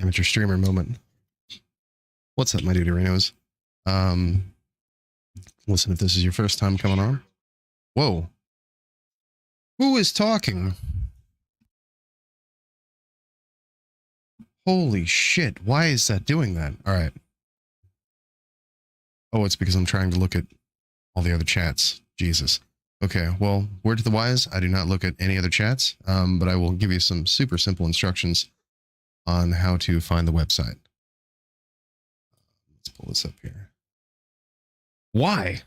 Amateur streamer moment. What's up, my dude-arinos? Listen, if this is your first time coming on. Whoa. Who is talking? Holy shit, why is that doing that? All right. Oh, it's because I'm trying to look at all the other chats. Jesus. Okay, well, word to the wise, I do not look at any other chats, but I will give you some super simple instructions on how to find the website. Let's pull this up here. Why?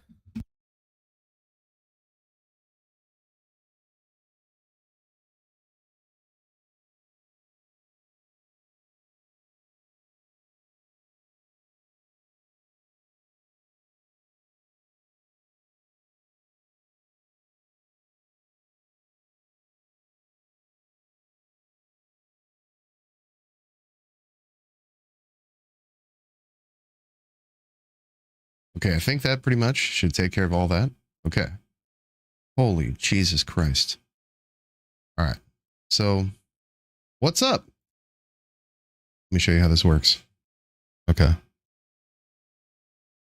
Okay, I think that pretty much should take care of all that. Okay. Holy Jesus Christ. All right. So, what's up? Let me show you how this works. Okay.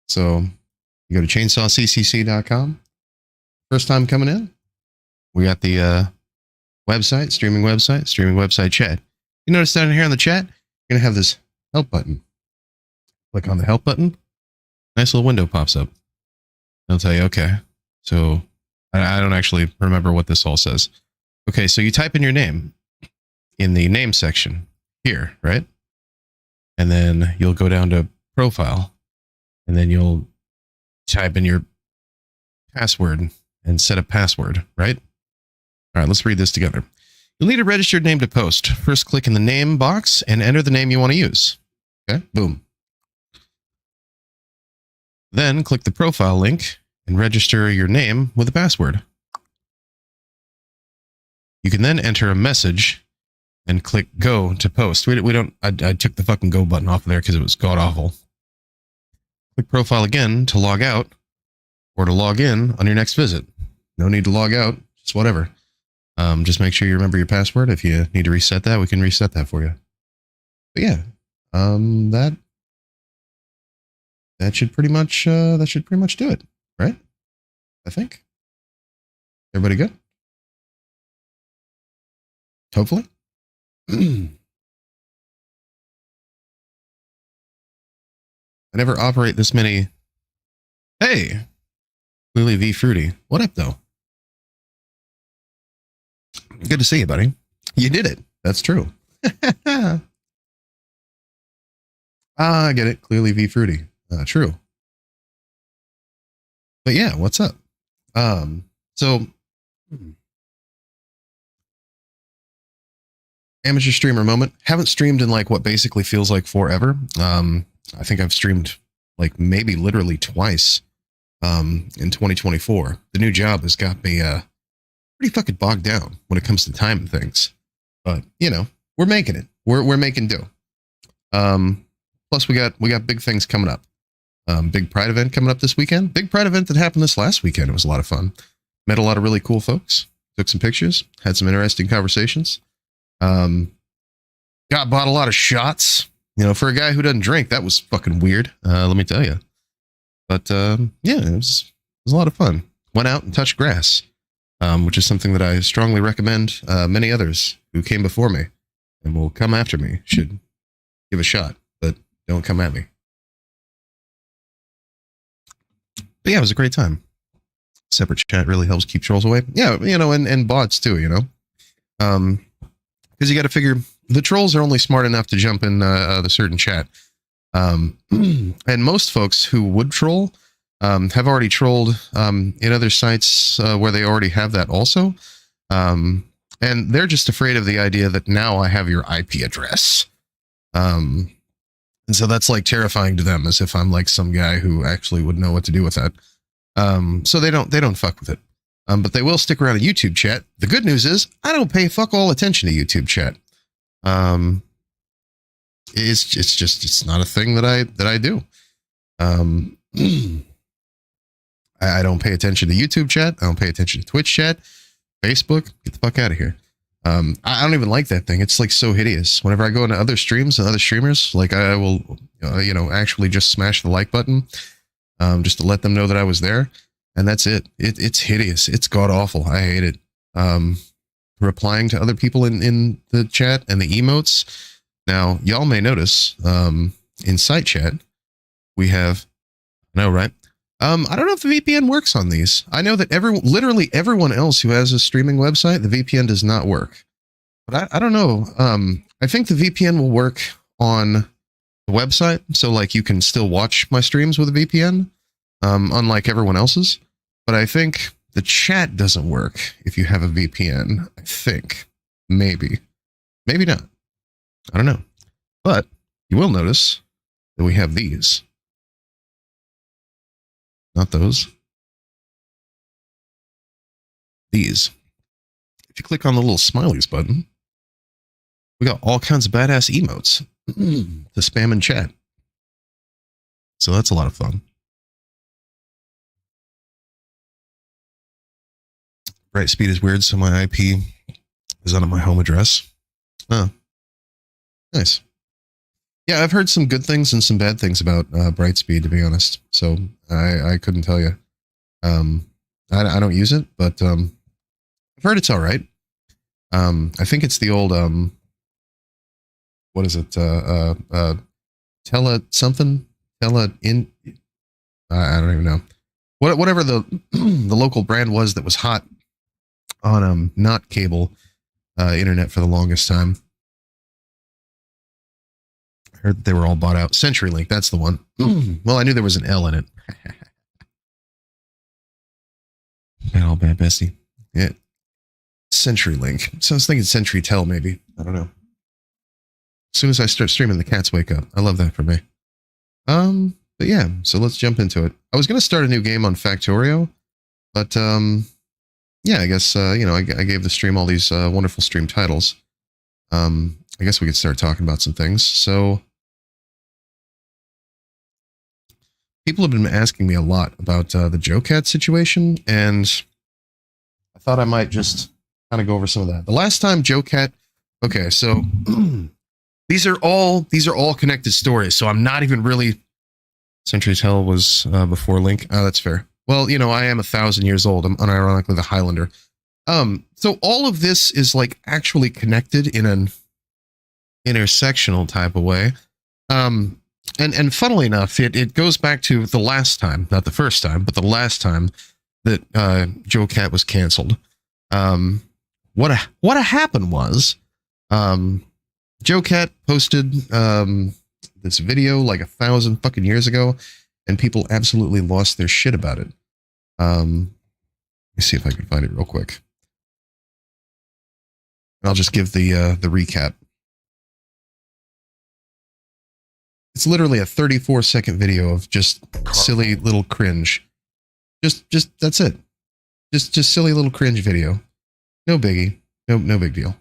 So, you go to chainsawccc.com. First time coming in, we got the website, streaming website chat. You notice down here in the chat, you're going to have this help button. Click on the help button. Nice little window pops up. It'll tell you, okay, so I don't actually remember what this all says. Okay, so you type in your name in the name section here, right? And then you'll go down to profile, and then you'll type in your password and set a password, right? All right, let's read this together. You'll need a registered name to post. First, click in the name box and enter the name you want to use. Okay, boom. Then click the profile link and register your name with a password. You can then enter a message and click go to post. I took the fucking go button off of there because it was god awful. Click profile again to log out or to log in on your next visit. No need to log out, just whatever. Just make sure you remember your password. If you need to reset that, we can reset that for you. But yeah, that should pretty much do it, right? I think. Everybody good? Hopefully. I never operate this many. Hey, Lily V Fruity. What up, though? Good to see you, buddy. You did it. That's true. I get it. Clearly V Fruity. True. But yeah, what's up? So amateur streamer moment. Haven't streamed in like what basically feels like forever. I think I've streamed like maybe literally twice in 2024. The new job has got me pretty fucking bogged down when it comes to time and things. But you know, we're making it. We're making do. Plus we got big things coming up. Big Pride event coming up this weekend. Big Pride event that happened this last weekend. It was a lot of fun. Met a lot of really cool folks. Took some pictures. Had some interesting conversations. Bought a lot of shots. You know, for a guy who doesn't drink, that was fucking weird. Let me tell you. But yeah, it was a lot of fun. Went out and touched grass, which is something that I strongly recommend. Many others who came before me and will come after me should give a shot, but don't come at me. But yeah, it was a great time. Separate chat really helps keep trolls away. Yeah, you know, and bots too, you know. Because you got to figure the trolls are only smart enough to jump in the certain chat. And most folks who would troll have already trolled in other sites where they already have that also. And they're just afraid of the idea that now I have your IP address. And so that's like terrifying to them, as if I'm like some guy who actually would know what to do with that. So they don't fuck with it. But they will stick around a YouTube chat. The good news is I don't pay fuck all attention to YouTube chat. It's not a thing that I do. I don't pay attention to YouTube chat. I don't pay attention to Twitch chat, Facebook. Get the fuck out of here. I don't even like that thing. It's like so hideous. Whenever I go into other streams and other streamers, like I will, actually just smash the like button, just to let them know that I was there, and that's it. It's hideous. It's god awful. I hate it. Replying to other people in the chat and the emotes. Now, y'all may notice, in site chat, we have, no, right? I don't know if the VPN works on these. I know that literally everyone else who has a streaming website, the VPN does not work. But I don't know. I think the VPN will work on the website. So like you can still watch my streams with a VPN, unlike everyone else's. But I think the chat doesn't work if you have a VPN. I think. Maybe. Maybe not. I don't know. But you will notice that we have these. Not those. These. If you click on the little smileys button, we got all kinds of badass emotes to spam in chat. So that's a lot of fun. Brightspeed is weird, so my IP is under my home address. Oh, nice. Yeah, I've heard some good things and some bad things about Brightspeed, to be honest. So I couldn't tell you. I don't use it, but I've heard it's all right. I think it's the old what is it? Tele something? Tele in? I don't even know. Whatever the the local brand was that was hot on not cable internet for the longest time. I heard they were all bought out. CenturyLink, that's the one. Well, I knew there was an L in it. Bad old bad bestie. Yeah. CenturyLink. So I was thinking CenturyTel, maybe. I don't know. As soon as I start streaming, the cats wake up. I love that for me. But yeah, so let's jump into it. I was going to start a new game on Factorio, but yeah, I guess, I gave the stream all these wonderful stream titles. I guess we could start talking about some things. So people have been asking me a lot about the JoCat situation, and I thought I might just kind of go over some of that. The last time JoCat, okay, so these are all connected stories, so I'm not even really. CenturyTel was before Link. Oh, that's fair. Well, I am 1,000 years old. I'm unironically the Highlander. So all of this is like actually connected in an intersectional type of way. And funnily enough, it goes back to the last time, not the first time, but the last time that JoCat was canceled. What happened was, JoCat posted this video like 1,000 fucking years ago, and people absolutely lost their shit about it. Let me see if I can find it real quick. I'll just give the recap. It's literally a 34-second video of just silly little cringe. Just that's it. Just silly little cringe video. No biggie. No big deal.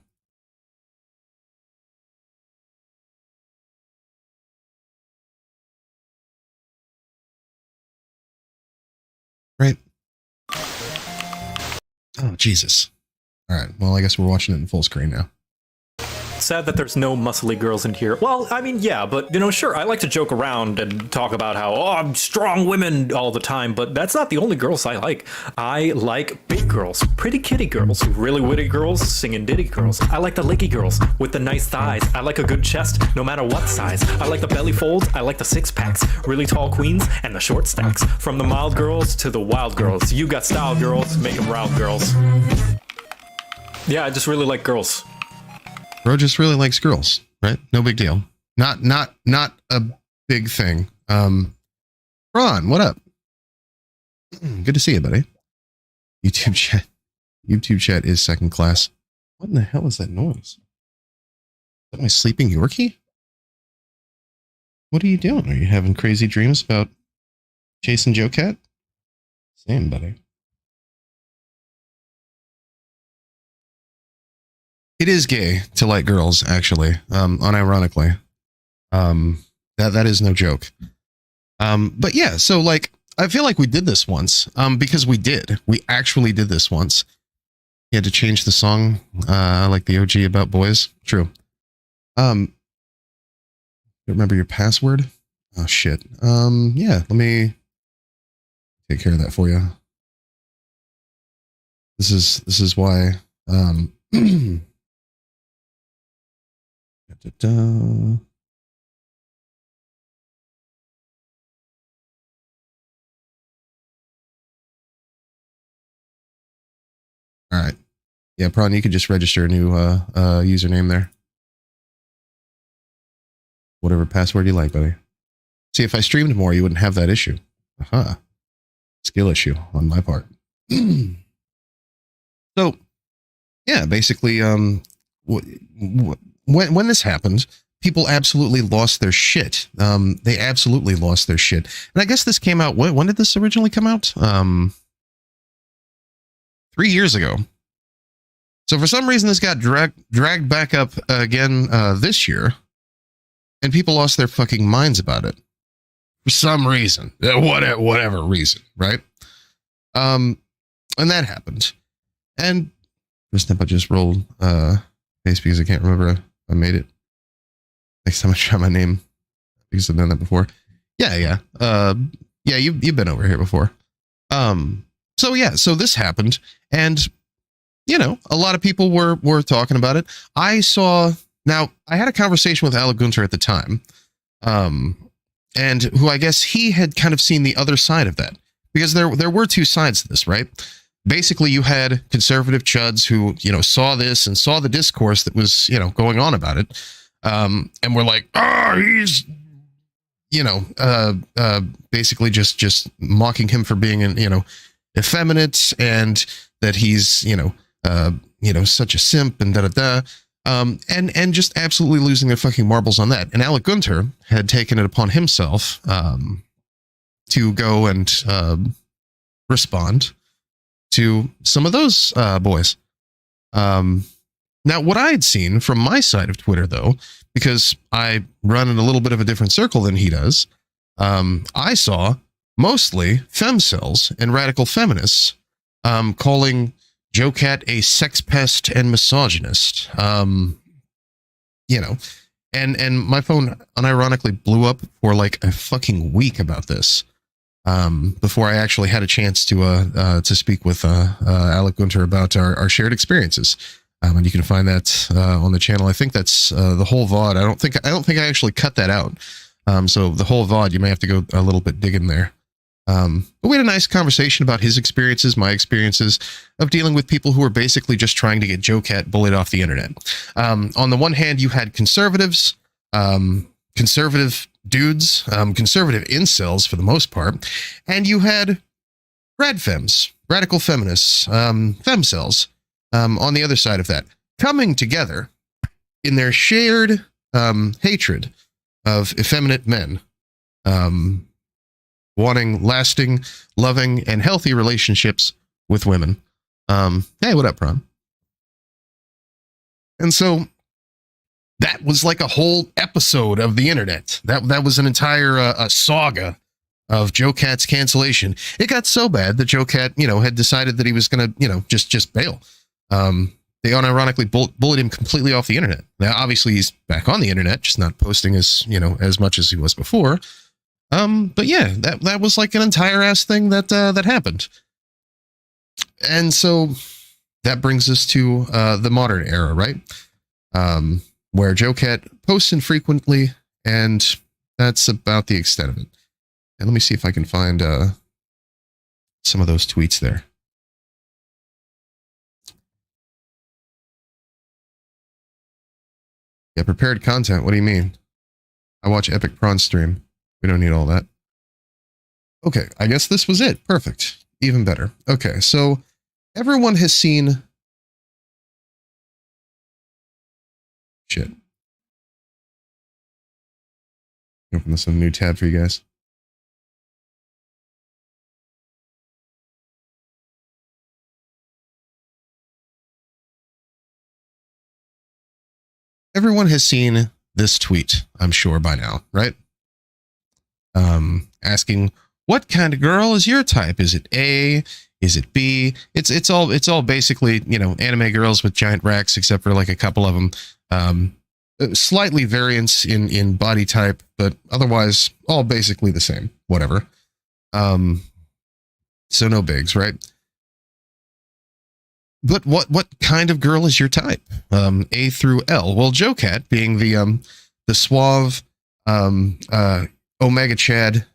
Right? Oh, Jesus. All right. Well, I guess we're watching it in full screen now. Sad that there's no muscly girls in here. Well, I mean, yeah, but, sure, I like to joke around and talk about how, I'm strong women all the time, but that's not the only girls I like. I like big girls, pretty kitty girls, really witty girls, singing ditty girls. I like the licky girls with the nice thighs. I like a good chest, no matter what size. I like the belly folds, I like the six-packs, really tall queens, and the short stacks. From the mild girls to the wild girls. You got style, girls, make them round, girls. Yeah, I just really like girls. Bro just really likes girls, right? No big deal. Not a big thing. Ron, what up? Good to see you, buddy. YouTube chat is second class. What in the hell is that noise? Is that my sleeping Yorkie? What are you doing? Are you having crazy dreams about chasing JoCat? Same, buddy. It is gay to like girls, actually, unironically. That is no joke. But yeah, so like, I feel like we did this once, because we actually did this once. You had to change the song, like the OG about boys. True. Remember your password? Oh shit. Yeah, let me take care of that for you. This is why. All right. Yeah, Prawn, you could just register a new username there. Whatever password you like, buddy. See, if I streamed more, you wouldn't have that issue. Aha. Skill issue on my part. So, yeah, basically, when this happened, people absolutely lost their shit. They absolutely lost their shit. And I guess this came out, when did this originally come out? 3 years ago. So for some reason, this got dragged back up again this year, and people lost their fucking minds about it. For some reason. Whatever reason, right? And that happened. And this I just rolled paste because I can't remember if I made it. Next time I try my name, because I've done that before. Yeah. You've been over here before. So this happened, and a lot of people were talking about it. I had a conversation with Alec Gunter at the time, and who I guess he had kind of seen the other side of that, because there were two sides to this, right? Basically, you had conservative chuds who saw this and saw the discourse that was going on about it, and were like, he's basically just mocking him for being effeminate, and that he's such a simp and and just absolutely losing their fucking marbles on that. And Alec Gunter had taken it upon himself to go and respond to some of those boys. Now, what I had seen from my side of Twitter, though, because I run in a little bit of a different circle than he does, I saw mostly femcels and radical feminists calling JoCat a sex pest and misogynist. And my phone unironically blew up for like a fucking week about this. Before I actually had a chance to speak with Alec Gunter about our shared experiences. And you can find that on the channel. I think that's the whole VOD. I don't think I actually cut that out. So the whole VOD, you may have to go a little bit digging there. But we had a nice conversation about his experiences, my experiences of dealing with people who were basically just trying to get JoCat bullied off the internet. On the one hand, you had conservatives, conservative dudes, conservative incels for the most part, and you had RadFems, radical feminists, femcels, on the other side of that, coming together in their shared hatred of effeminate men, wanting lasting, loving, and healthy relationships with women. Hey, what up, Ron? And so that was like a whole episode of the internet. That was an entire a saga of JoCat's cancellation. It got so bad that JoCat, had decided that he was going to, just bail. They unironically bullied him completely off the internet. Now, obviously, he's back on the internet, just not posting as much as he was before. But yeah, that was like an entire ass thing that happened. And so that brings us to the modern era, right? Where JoCat posts infrequently, and that's about the extent of it. And let me see if I can find some of those tweets there. Yeah, prepared content. What do you mean? I watch Epic Prawn stream. We don't need all that. Okay, I guess this was it. Perfect. Even better. Okay, so everyone has seen... Shit. Open this in a new tab for you guys. Everyone has seen this tweet, I'm sure by now, right? Asking, what kind of girl is your type? Is it A, Is it B? It's all basically, you know, anime girls with giant racks, except for like a couple of them. Slightly variance in body type, but otherwise all basically the same. Whatever. So no bigs, right? But what kind of girl is your type? A through L. Well, JoCat being the suave Omega Chad,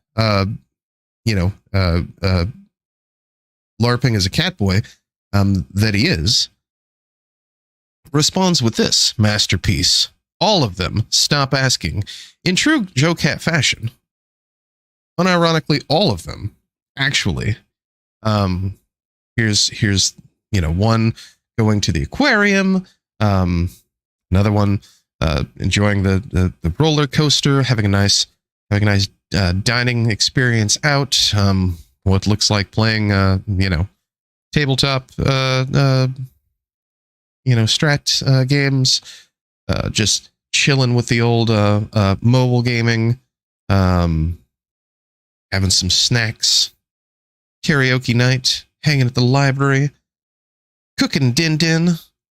you know, LARPing as a cat boy that he is, responds with this masterpiece. All of them stop asking. In true JoCat fashion, unironically, all of them, actually. Here's you know, one going to the aquarium, another one enjoying the roller coaster, having a nice dining experience out. What looks like playing you know, tabletop you know, strat games, just chilling with the old mobile gaming, having some snacks, karaoke night, hanging at the library, cooking din,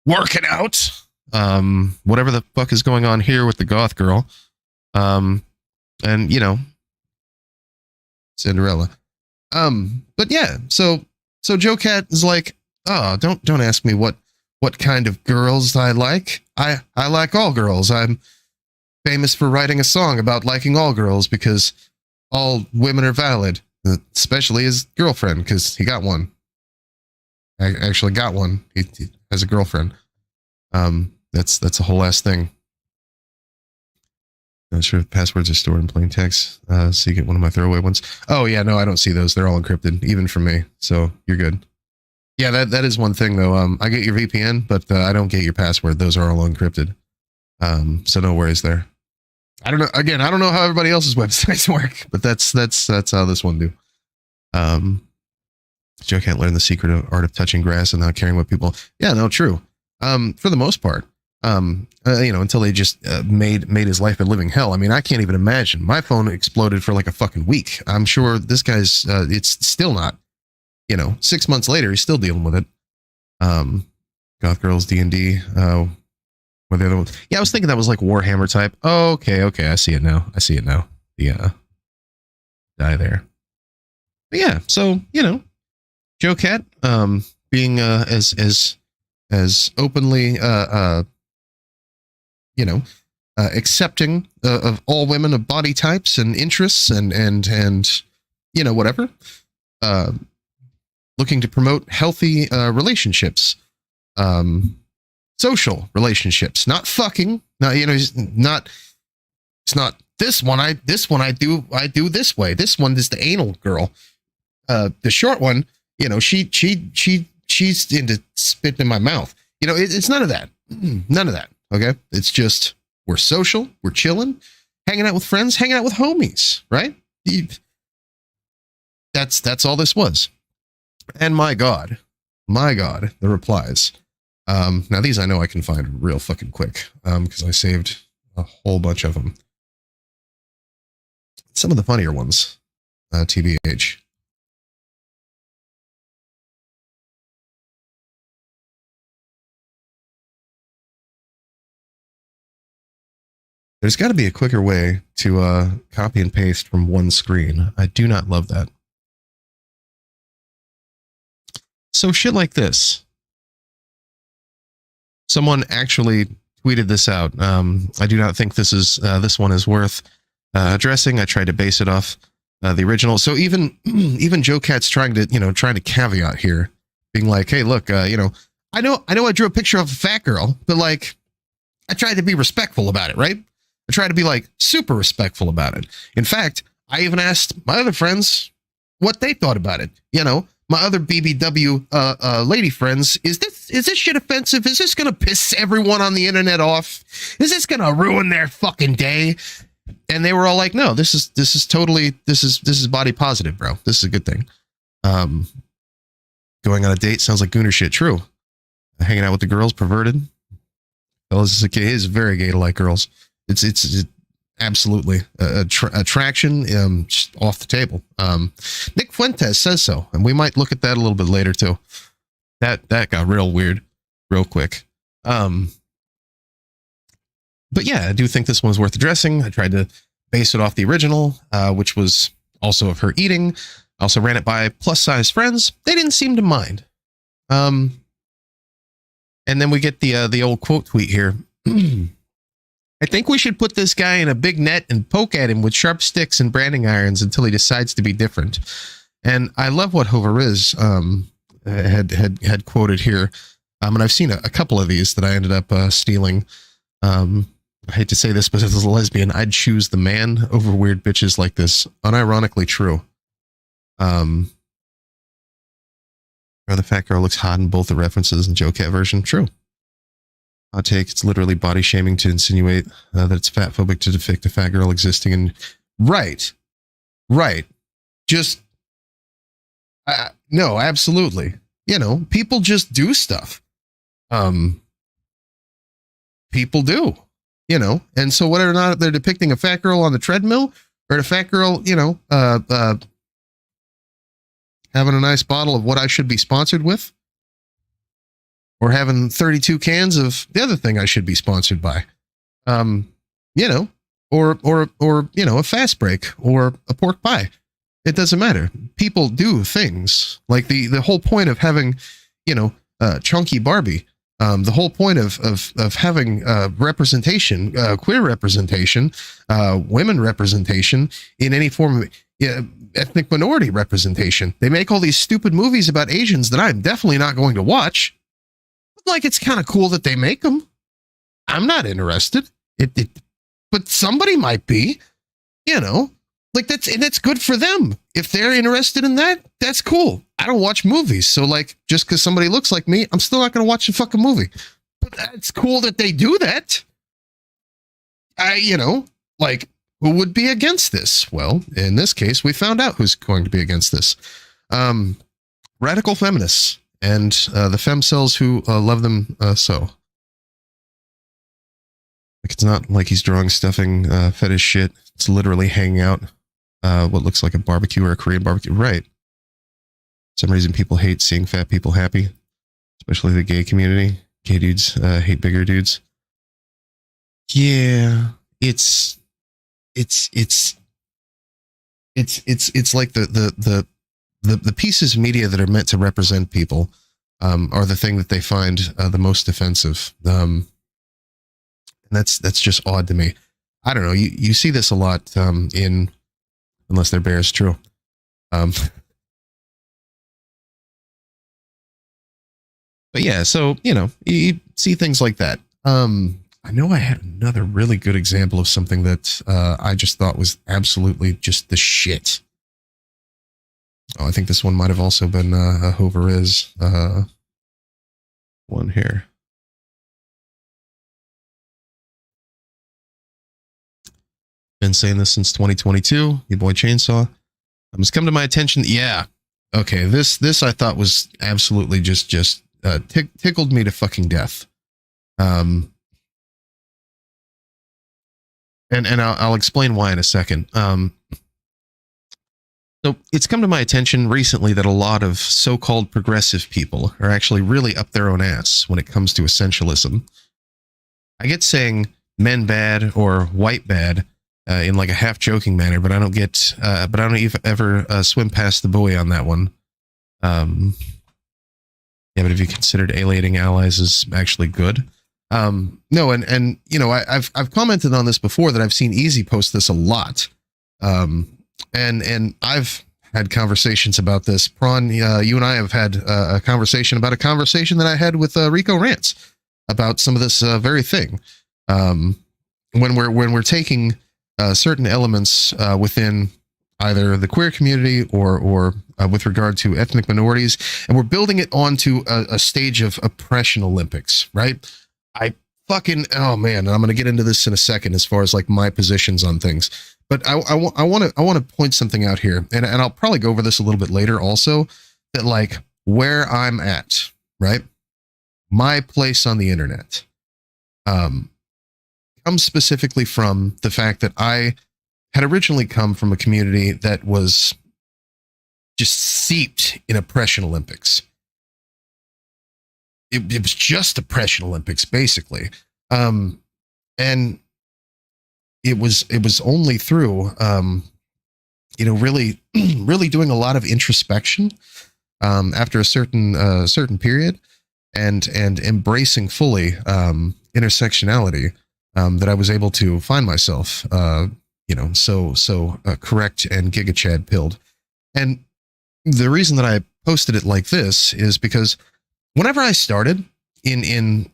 working out, whatever the fuck is going on here with the goth girl, and you know, Cinderella. But yeah, so JoCat is like, oh, don't ask me what kind of girls I like. I like all girls. I'm famous for writing a song about liking all girls because all women are valid, especially his girlfriend, because he got one. I actually got one. He has a girlfriend. That's a whole ass thing. Not sure if passwords are stored in plain text. So you get one of my throwaway ones. Oh yeah, no, I don't see those. They're all encrypted, even for me. So you're good. Yeah, that is one thing though. I get your VPN, but I don't get your password. Those are all encrypted. So no worries there. I don't know. Again, I don't know how everybody else's websites work, but that's how this one do. Joe can't learn the secret of art of touching grass and not caring what people. Yeah, no, true. For the most part, you know, until they just made his life a living hell. I mean, I can't even imagine. My phone exploded for like a fucking week. I'm sure this guy's. It's still not. You know, 6 months later, he's still dealing with it. Goth Girls, D&D. What the other ones? Yeah, I was thinking that was like Warhammer type. Oh, okay. I see it now. The die there. But yeah, so you know, JoCat, being as openly you know, accepting of all women of body types and interests and you know, whatever. Looking to promote healthy relationships, social relationships, not fucking. Not, you know, it's not this one. I do this way. This one is the anal girl. The short one, you know, she's into spitting in my mouth. You know, it's none of that. None of that. Okay, it's just we're social, we're chilling, hanging out with friends, hanging out with homies, right? That's all this was. And my God, the replies. Now these I know I can find real fucking quick because I saved a whole bunch of them. Some of the funnier ones, TBH. There's got to be a quicker way to copy and paste from one screen. I do not love that. So shit like this. Someone actually tweeted this out. I do not think this one is worth addressing. I tried to base it off the original. So even JoCat's trying to caveat here, being like, hey, look, you know I I drew a picture of a fat girl, but like I tried to be respectful about it, right? I tried to be like super respectful about it. In fact, I even asked my other friends what they thought about it. You know, my other BBW lady friends, is this shit offensive? Is this gonna piss everyone on the internet off? Is this gonna ruin their fucking day? And they were all like, no, this is totally this is body positive, bro. This is a good thing. Going on a date sounds like gooner shit. True. Hanging out with the girls, perverted. Fellas is very gay to like girls. It's absolutely. Attraction, just off the table. Nick Fuentes says so, and we might look at that a little bit later too. That got real weird real quick. But yeah, I do think this one's worth addressing. I tried to base it off the original, which was also of her eating. I also ran it by plus size friends. They didn't seem to mind. And then we get the old quote tweet here. I think we should put this guy in a big net and poke at him with sharp sticks and branding irons until he decides to be different. And I love what Hoveriz had quoted here. And I've seen a couple of these that I ended up stealing. I hate to say this, but as a lesbian, I'd choose the man over weird bitches like this. Unironically true. The fat girl looks hot in both the references and JoCat version. True. Hot take. It's literally body shaming to insinuate that it's fat phobic to depict a fat girl existing in. Right. Just. No, absolutely. You know, people just do stuff. People do, you know, and so whether or not they're depicting a fat girl on the treadmill or a fat girl, you know, having a nice bottle of what I should be sponsored with, or having 32 cans of the other thing I should be sponsored by, you know, or, you know, a fast break or a pork pie. It doesn't matter. People do things. Like the whole point of having, you know, chunky Barbie, the whole point of having representation, queer representation, women representation in any form of ethnic minority representation. They make all these stupid movies about Asians that I'm definitely not going to watch. Like, it's kind of cool that they make them. I'm not interested. But somebody might be, you know, like that's good for them. If they're interested in that, that's cool. I don't watch movies. So like, just because somebody looks like me, I'm still not going to watch a fucking movie. But that's cool that they do that. You know, like, who would be against this? Well, in this case, we found out who's going to be against this. Radical feminists and the femcells who love them so. Like, it's not like he's drawing stuffing fetish shit. It's literally hanging out what looks like a barbecue or a Korean barbecue. Right. For some reason, people hate seeing fat people happy, especially the gay community. Gay dudes hate bigger dudes. Yeah, it's like the pieces of media that are meant to represent people are the thing that they find the most offensive. And that's just odd to me. I don't know. You see this a lot in, unless their bear is true. But yeah, so, you know, you see things like that. I know I had another really good example of something that I just thought was absolutely just the shit. Oh, I think this one might have also been a Hoveriz one here. Been saying this since 2022. Your boy Chainsaw. It's come to my attention. Yeah. Okay. This I thought was absolutely just tickled me to fucking death. And I'll explain why in a second. So it's come to my attention recently that a lot of so-called progressive people are actually really up their own ass when it comes to essentialism. I get saying men bad or white bad in like a half joking manner, but I don't ever swim past the buoy on that one. Yeah, but have you considered alienating allies is actually good? No, and you know, I've commented on this before that I've seen Easy post this a lot. And I've had conversations about this. Prawn, you and I have had a conversation about a conversation that I had with Rico Rants about some of this very thing. When we're taking certain elements within either the queer community or with regard to ethnic minorities, and we're building it onto a stage of oppression Olympics, right? Oh man, and I'm going to get into this in a second as far as like my positions on things. But I want to point something out here, and I'll probably go over this a little bit later also, that like where I'm at, right? My place on the internet. comes specifically from the fact that I had originally come from a community that was just seeped in oppression Olympics. It was just oppression Olympics, basically. And it was only through, really, really doing a lot of introspection after a certain period and embracing fully intersectionality that I was able to find myself, so correct and Giga Chad pilled. And the reason that I posted it like this is because whenever I started in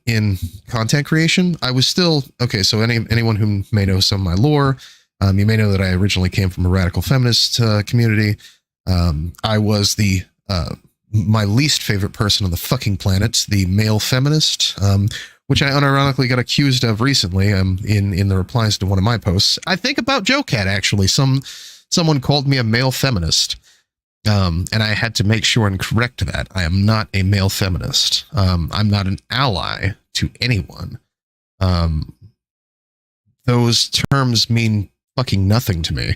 content creation, I was still okay. So anyone who may know some of my lore, you may know that I originally came from a radical feminist community. I was my least favorite person on the fucking planet, the male feminist, which I unironically got accused of recently in the replies to one of my posts. I think about JoCat, actually. Someone called me a male feminist. And I had to make sure and correct that. I am not a male feminist. I'm not an ally to anyone. Those terms mean fucking nothing to me.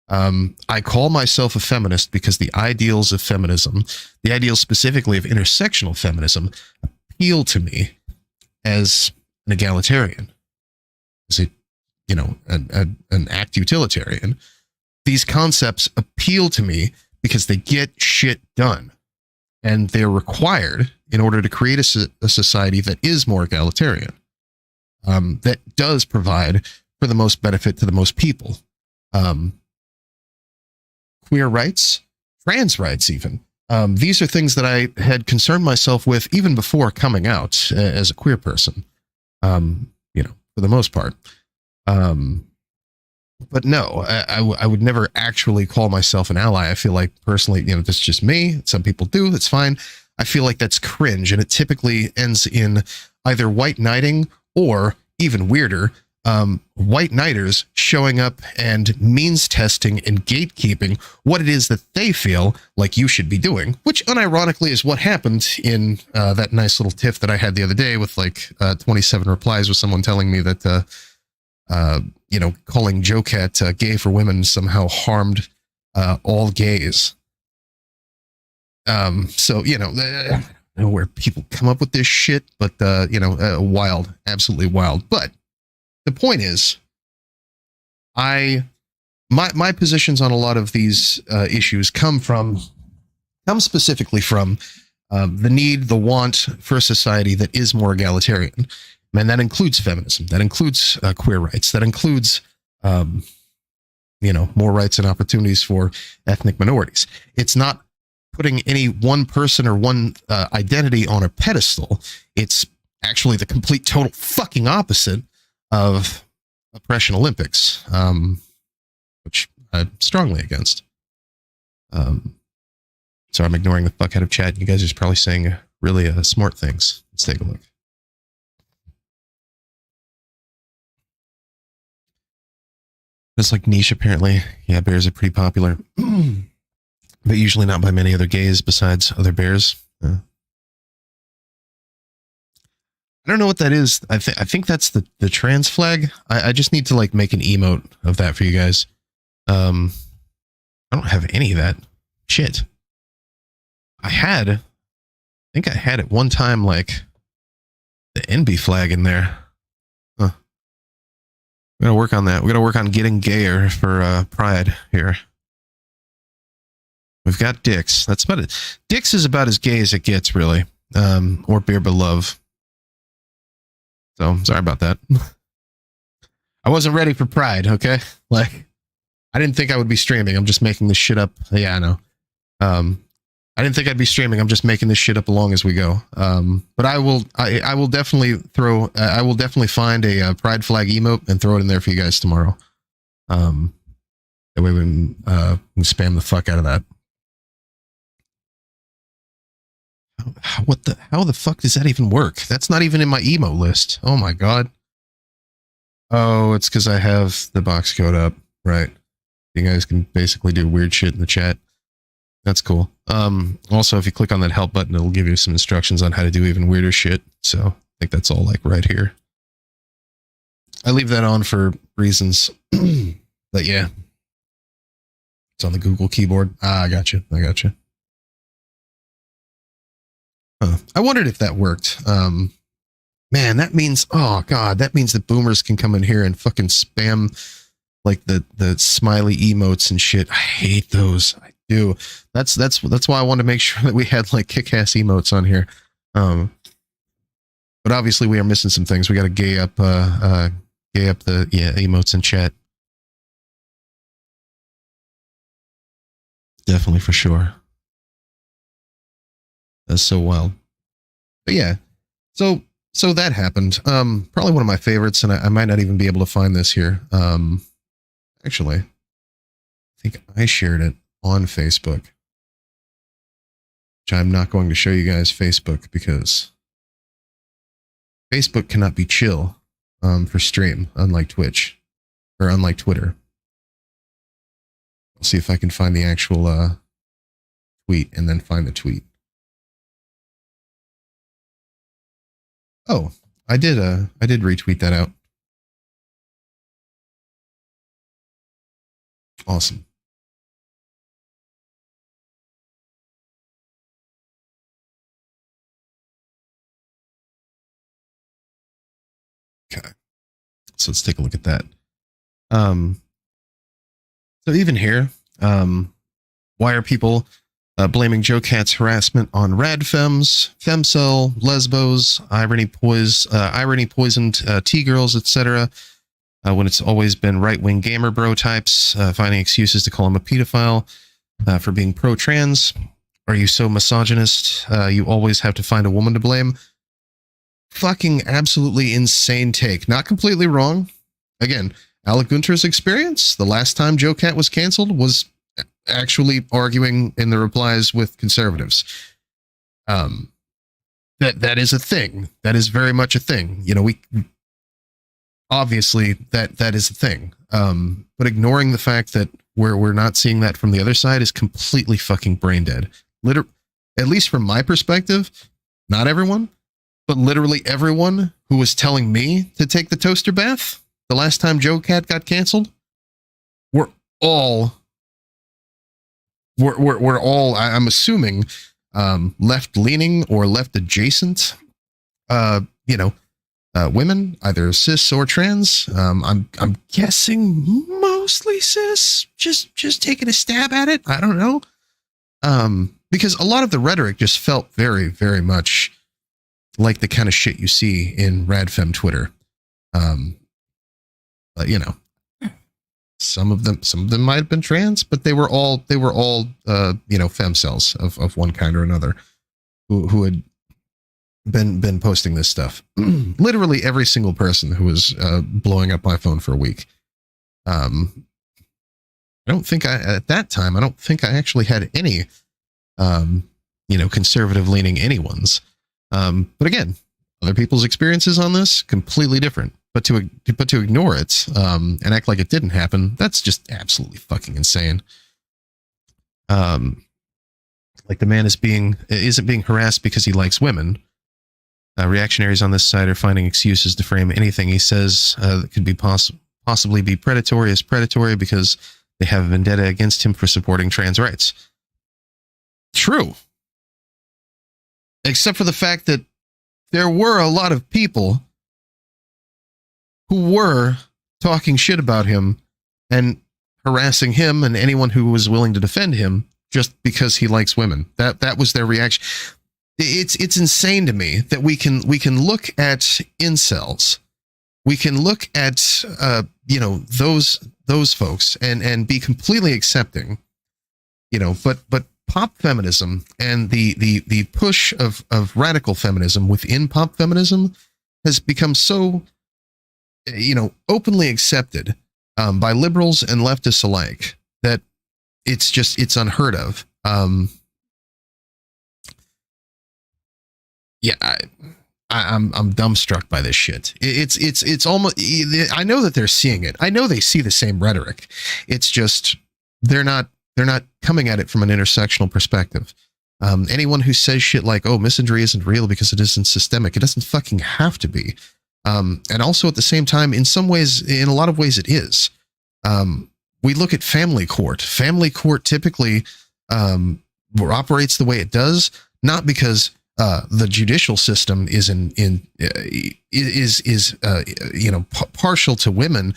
I call myself a feminist because the ideals of feminism, the ideals specifically of intersectional feminism, appeal to me as an egalitarian, as an act utilitarian. These concepts appeal to me because they get shit done, and they're required in order to create a society that is more egalitarian, that does provide for the most benefit to the most people. Queer rights, trans rights, even. These are things that I had concerned myself with even before coming out as a queer person, for the most part. But no, I would never actually call myself an ally. I feel like personally, that's just me. Some people do. That's fine. I feel like that's cringe, and it typically ends in either white knighting or, even weirder, white knighters showing up and means testing and gatekeeping what it is that they feel like you should be doing, which unironically is what happened in that nice little tiff that I had the other day with 27 replies with someone telling me that calling JoCat gay for women somehow harmed all gays. So I don't know where people come up with this shit, but wild, absolutely wild. But the point is, my positions on a lot of these issues come specifically from the need, the want for a society that is more egalitarian. And that includes feminism. That includes queer rights. That includes, more rights and opportunities for ethnic minorities. It's not putting any one person or one identity on a pedestal. It's actually the complete total fucking opposite of oppression Olympics, which I'm strongly against. So I'm ignoring the fuck out of chat. You guys are probably saying really smart things. Let's take a look. It's like niche, apparently. Yeah, bears are pretty popular. But usually not by many other gays besides other bears. I don't know what that is. I think that's the trans flag. I just need to make an emote of that for you guys. I don't have any of that shit. I think I had at one time the NB flag in there. Huh. We gotta work on that. We gotta work on getting gayer for Pride here. We've got Dix. That's about it. Dix is about as gay as it gets, really. Or Beer Beloved. So, sorry about that. I wasn't ready for Pride, okay? I didn't think I would be streaming. I'm just making this shit up. Yeah, I know. I didn't think I'd be streaming. I'm just making this shit up along as we go. But I will definitely I will definitely find a Pride flag emote and throw it in there for you guys tomorrow. That way we can spam the fuck out of that. How the fuck does that even work? That's not even in my emo list. Oh my god. Oh, it's because I have the box code up. Right. You guys can basically do weird shit in the chat. That's cool. Also, if you click on that help button, it'll give you some instructions on how to do even weirder shit. So I think that's all right here. I leave that on for reasons. But yeah, it's on the Google keyboard. I got you. I wondered if that worked. Man, that means, oh God, that means that boomers can come in here and fucking spam like the smiley emotes and shit. I hate those. I do. That's why I wanted to make sure that we had like kick-ass emotes on here. But obviously we are missing some things. We got to gay up the emotes in chat. Definitely, for sure. That's so wild. But yeah, so that happened. Probably one of my favorites, and I might not even be able to find this here. Actually, I think I shared it on Facebook, which I'm not going to show you guys Facebook because Facebook cannot be chill for stream, unlike Twitch or unlike Twitter. I'll see if I can find the actual tweet and then find the tweet. Oh, I did retweet that out. Awesome. Okay. So let's take a look at that. So even here, why are people blaming JoCat's harassment on RadFems, femcel, lesbos, irony poisoned T-girls, etc., when it's always been right-wing gamer bro types finding excuses to call him a pedophile for being pro-trans? Are you so misogynist you always have to find a woman to blame? Fucking absolutely insane take. Not completely wrong. Again, Alec Gunter's experience, the last time JoCat was canceled, was actually arguing in the replies with conservatives. That is a thing. That is very much a thing. You know, we obviously that is a thing. But ignoring the fact that we're not seeing that from the other side is completely fucking brain dead. At least from my perspective, not everyone, but literally everyone who was telling me to take the toaster bath the last time JoCat got canceled, we're all, I'm assuming, left-leaning or left-adjacent, women, either cis or trans. I'm guessing mostly cis, just taking a stab at it. I don't know. Because a lot of the rhetoric just felt very, very much like the kind of shit you see in RadFem Twitter. But some of them might have been trans, but they were all femcels of one kind or another who had been posting this stuff. Literally every single person who was blowing up my phone for a week. I don't think at that time I actually had any conservative leaning anyone's. But again, other people's experiences on this completely different. But to ignore it and act like it didn't happen, that's just absolutely fucking insane. Like the man isn't being harassed because he likes women. Reactionaries on this side are finding excuses to frame anything he says that could be possibly be predatory as predatory because they have a vendetta against him for supporting trans rights. True. Except for the fact that there were a lot of people who were talking shit about him and harassing him and anyone who was willing to defend him just because he likes women. That was their reaction. It's insane to me that we can look at incels, we can look at those folks and be completely accepting, but pop feminism and the push of radical feminism within pop feminism has become so openly accepted by liberals and leftists alike that it's unheard of. I'm dumbstruck by this shit. It's almost, I know that they're seeing it. I know they see the same rhetoric. It's just they're not coming at it from an intersectional perspective. Anyone who says shit like, "Oh, misandry isn't real because it isn't systemic," it doesn't fucking have to be. And also at the same time, in a lot of ways, it is. We look at family court. Family court typically operates the way it does, not because the judicial system is partial to women,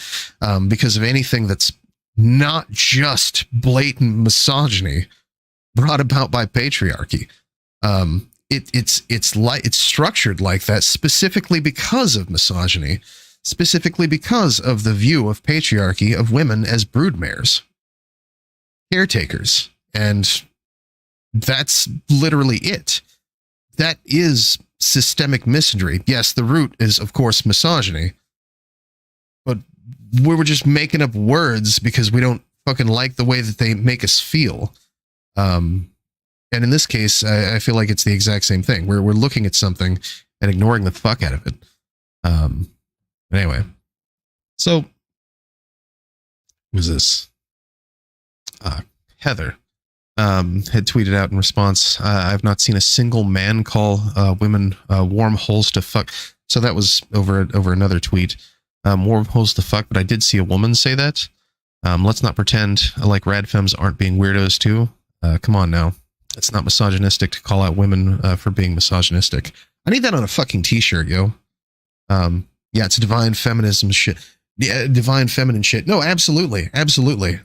because of anything that's not just blatant misogyny brought about by patriarchy. It's structured like that specifically because of misogyny, specifically because of the view of patriarchy of women as broodmares, caretakers, and that's literally it. That is systemic misandry. Yes, the root is, of course, misogyny, but we were just making up words because we don't fucking like the way that they make us feel. And in this case, I feel like it's the exact same thing. We're looking at something and ignoring the fuck out of it. Anyway, so who's this? Heather had tweeted out in response, I've not seen a single man call women warm holes to fuck. So that was over another tweet. Warm holes to fuck, but I did see a woman say that. Let's not pretend like RadFems aren't being weirdos too. Come on now. It's not misogynistic to call out women for being misogynistic. I need that on a fucking t-shirt, yo. Yeah, it's a divine feminism shit. Yeah, divine feminine shit. No, absolutely. Absolutely.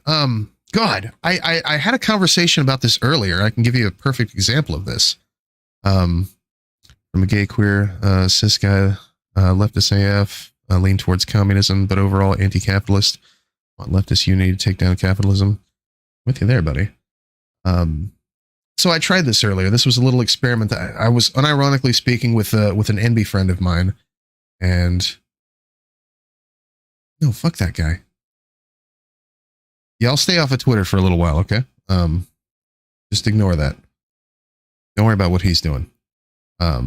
God, I had a conversation about this earlier. I can give you a perfect example of this. From a gay, queer, cis guy, leftist AF, lean towards communism, but overall anti-capitalist. Want leftist unity to take down capitalism. With you there, buddy. So I tried this earlier. This was a little experiment. I was unironically speaking with an NB friend of mine, and no, fuck that guy. Yeah, I'll stay off of Twitter for a little while, okay? Just ignore that. Don't worry about what he's doing. What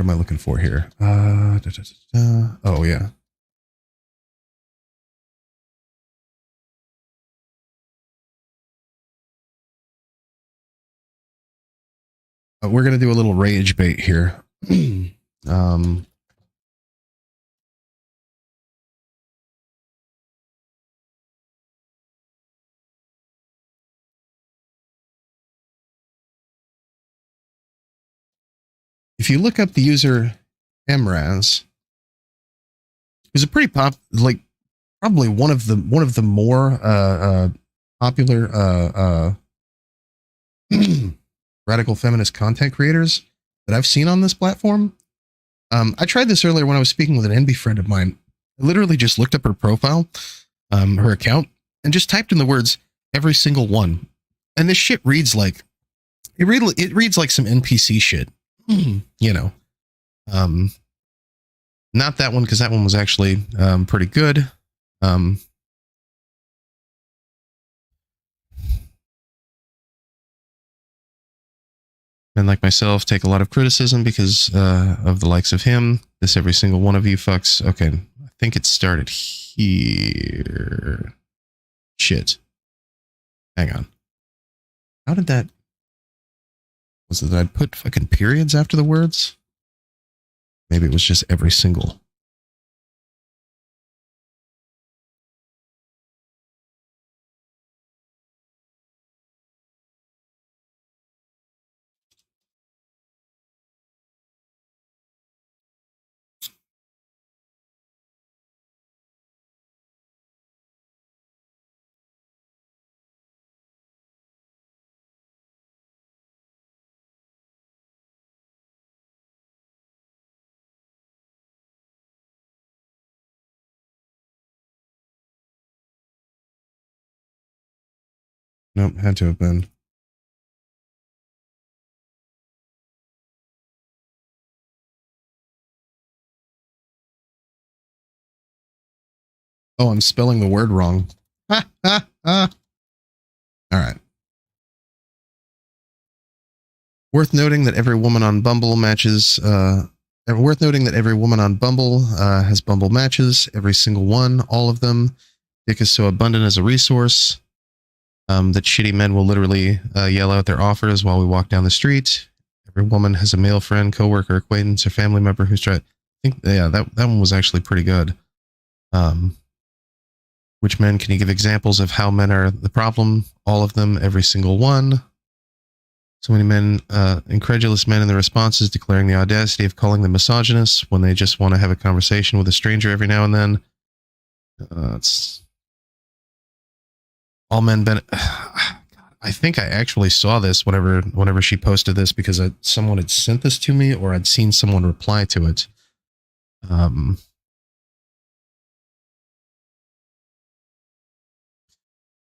am I looking for here? Oh, yeah. We're going to do a little rage bait here. If you look up the user MRAS, who's a pretty probably one of the more popular radical feminist content creators that I've seen on this platform. I tried this earlier when I was speaking with an NB friend of mine. I literally just looked up her profile, her account, and just typed in the words every single one. And this shit reads like it reads like some NPC shit. You know, not that one, because that one was actually pretty good. And like myself, take a lot of criticism because of the likes of him. This every single one of you fucks. Okay, I think it started here. Shit. Hang on. How did that... Was it that I'd put fucking periods after the words? Maybe it was just every single. Nope, had to have been. Oh, I'm spelling the word wrong. All right. Worth noting that every woman on Bumble matches. Worth noting that every woman on Bumble has Bumble matches. Every single one, all of them. Dick is so abundant as a resource that shitty men will literally yell out their offers while we walk down the street. Every woman has a male friend, coworker, acquaintance, or family member who's tried. I think, yeah, that one was actually pretty good. Which men can you give examples of how men are the problem? All of them, every single one. So many men, incredulous men in their responses, declaring the audacity of calling them misogynists when they just want to have a conversation with a stranger every now and then. It's all men. I think I actually saw this whenever she posted this because someone had sent this to me or I'd seen someone reply to it.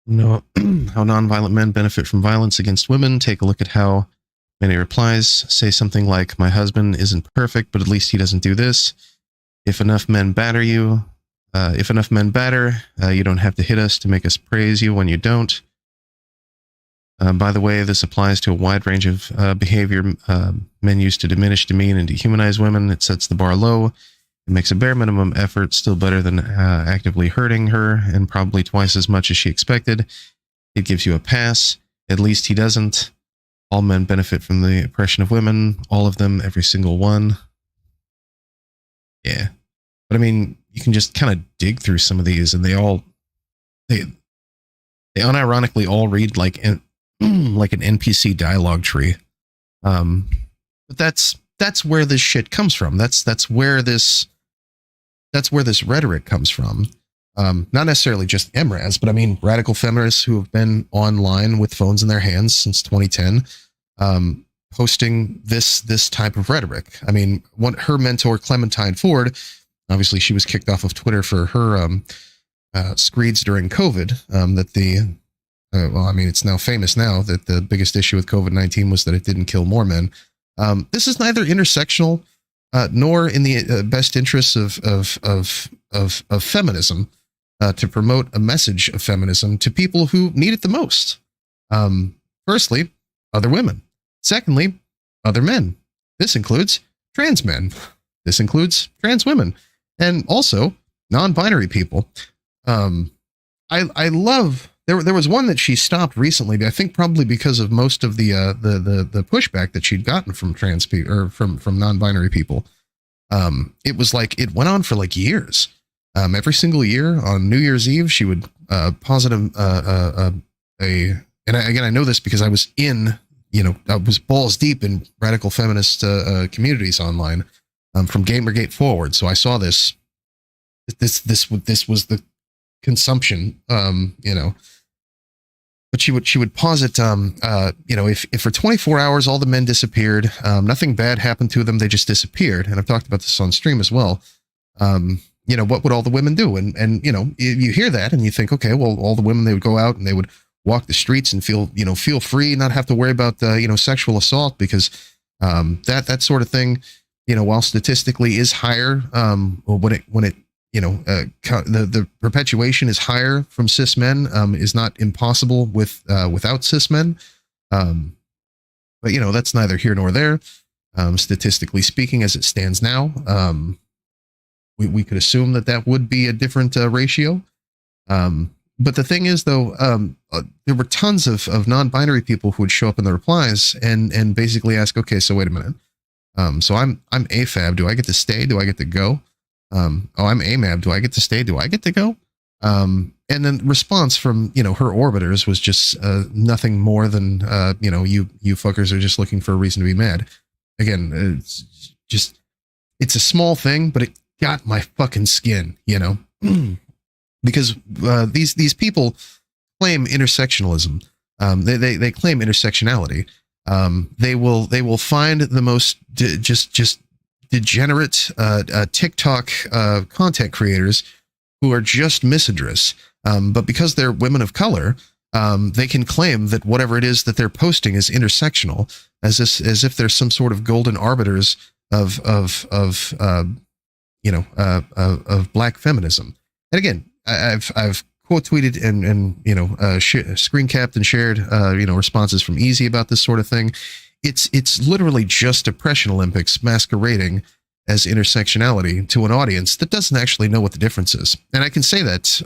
No, how nonviolent men benefit from violence against women. Take a look at how many replies say something like, "My husband isn't perfect, but at least he doesn't do this." If enough men batter you, you don't have to hit us to make us praise you when you don't. By the way, this applies to a wide range of behavior men use to diminish, demean, and dehumanize women. It sets the bar low. It makes a bare minimum effort, still better than actively hurting her, and probably twice as much as she expected. It gives you a pass. At least he doesn't. All men benefit from the oppression of women. All of them, every single one. Yeah. But I mean, you can just kind of dig through some of these, and they unironically all read like an NPC dialogue tree. But that's where this shit comes from. That's where this rhetoric comes from. Not necessarily just MRAS, but I mean radical feminists who have been online with phones in their hands since 2010, posting this type of rhetoric. I mean, her mentor Clementine Ford, obviously she was kicked off of Twitter for her screeds during COVID. It's now famous now that the biggest issue with COVID-19 was that it didn't kill more men. This is neither intersectional nor in the best interests of feminism to promote a message of feminism to people who need it the most. Firstly, other women. Secondly, other men. This includes trans men. This includes trans women, and also non-binary people. I love. There was one that she stopped recently, I think probably because of most of the pushback that she'd gotten from trans people or from non-binary people. It was like it went on for like years. Every single year on New Year's Eve, she would posit I know this because I was I was balls deep in radical feminist communities online from Gamergate forward. So I saw this. This was the consumption, but she would posit, if for 24 hours all the men disappeared, nothing bad happened to them, they just disappeared. And I've talked about this on stream as well. What would all the women do? And you hear that and you think, okay, well, all the women, they would go out and they would walk the streets and feel free, not have to worry about sexual assault, because that sort of thing, while statistically is higher, the perpetuation is higher from cis men, is not impossible without cis men. But that's neither here nor there. Statistically speaking, as it stands now, we could assume that would be a different ratio. But the thing is, though, there were tons of non-binary people who would show up in the replies and basically ask, okay, so wait a minute. So I'm AFAB. Do I get to stay? Do I get to go? I'm AMAB. Do I get to stay? Do I get to go? And then response from, her orbiters was just nothing more than, you fuckers are just looking for a reason to be mad. Again, it's a small thing, but it got my fucking skin, because these people claim intersectionalism. They claim intersectionality. They will find the most just degenerate TikTok content creators who are just misandrous, but because they're women of color, they can claim that whatever it is that they're posting is intersectional, as if there's some sort of golden arbiters of black feminism. And again, I've quote tweeted and screen capped and shared responses from Easy about this sort of thing. It's literally just Oppression Olympics masquerading as intersectionality to an audience that doesn't actually know what the difference is. And I can say that,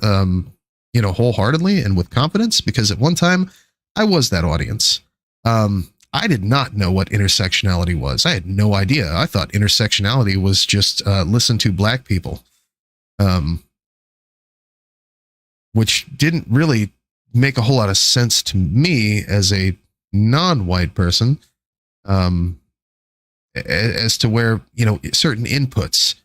wholeheartedly and with confidence, because at one time I was that audience. I I did not know what intersectionality was. I had no idea. I thought intersectionality was just listen to black people, which didn't really make a whole lot of sense to me as a non-white person, as to where, certain inputs,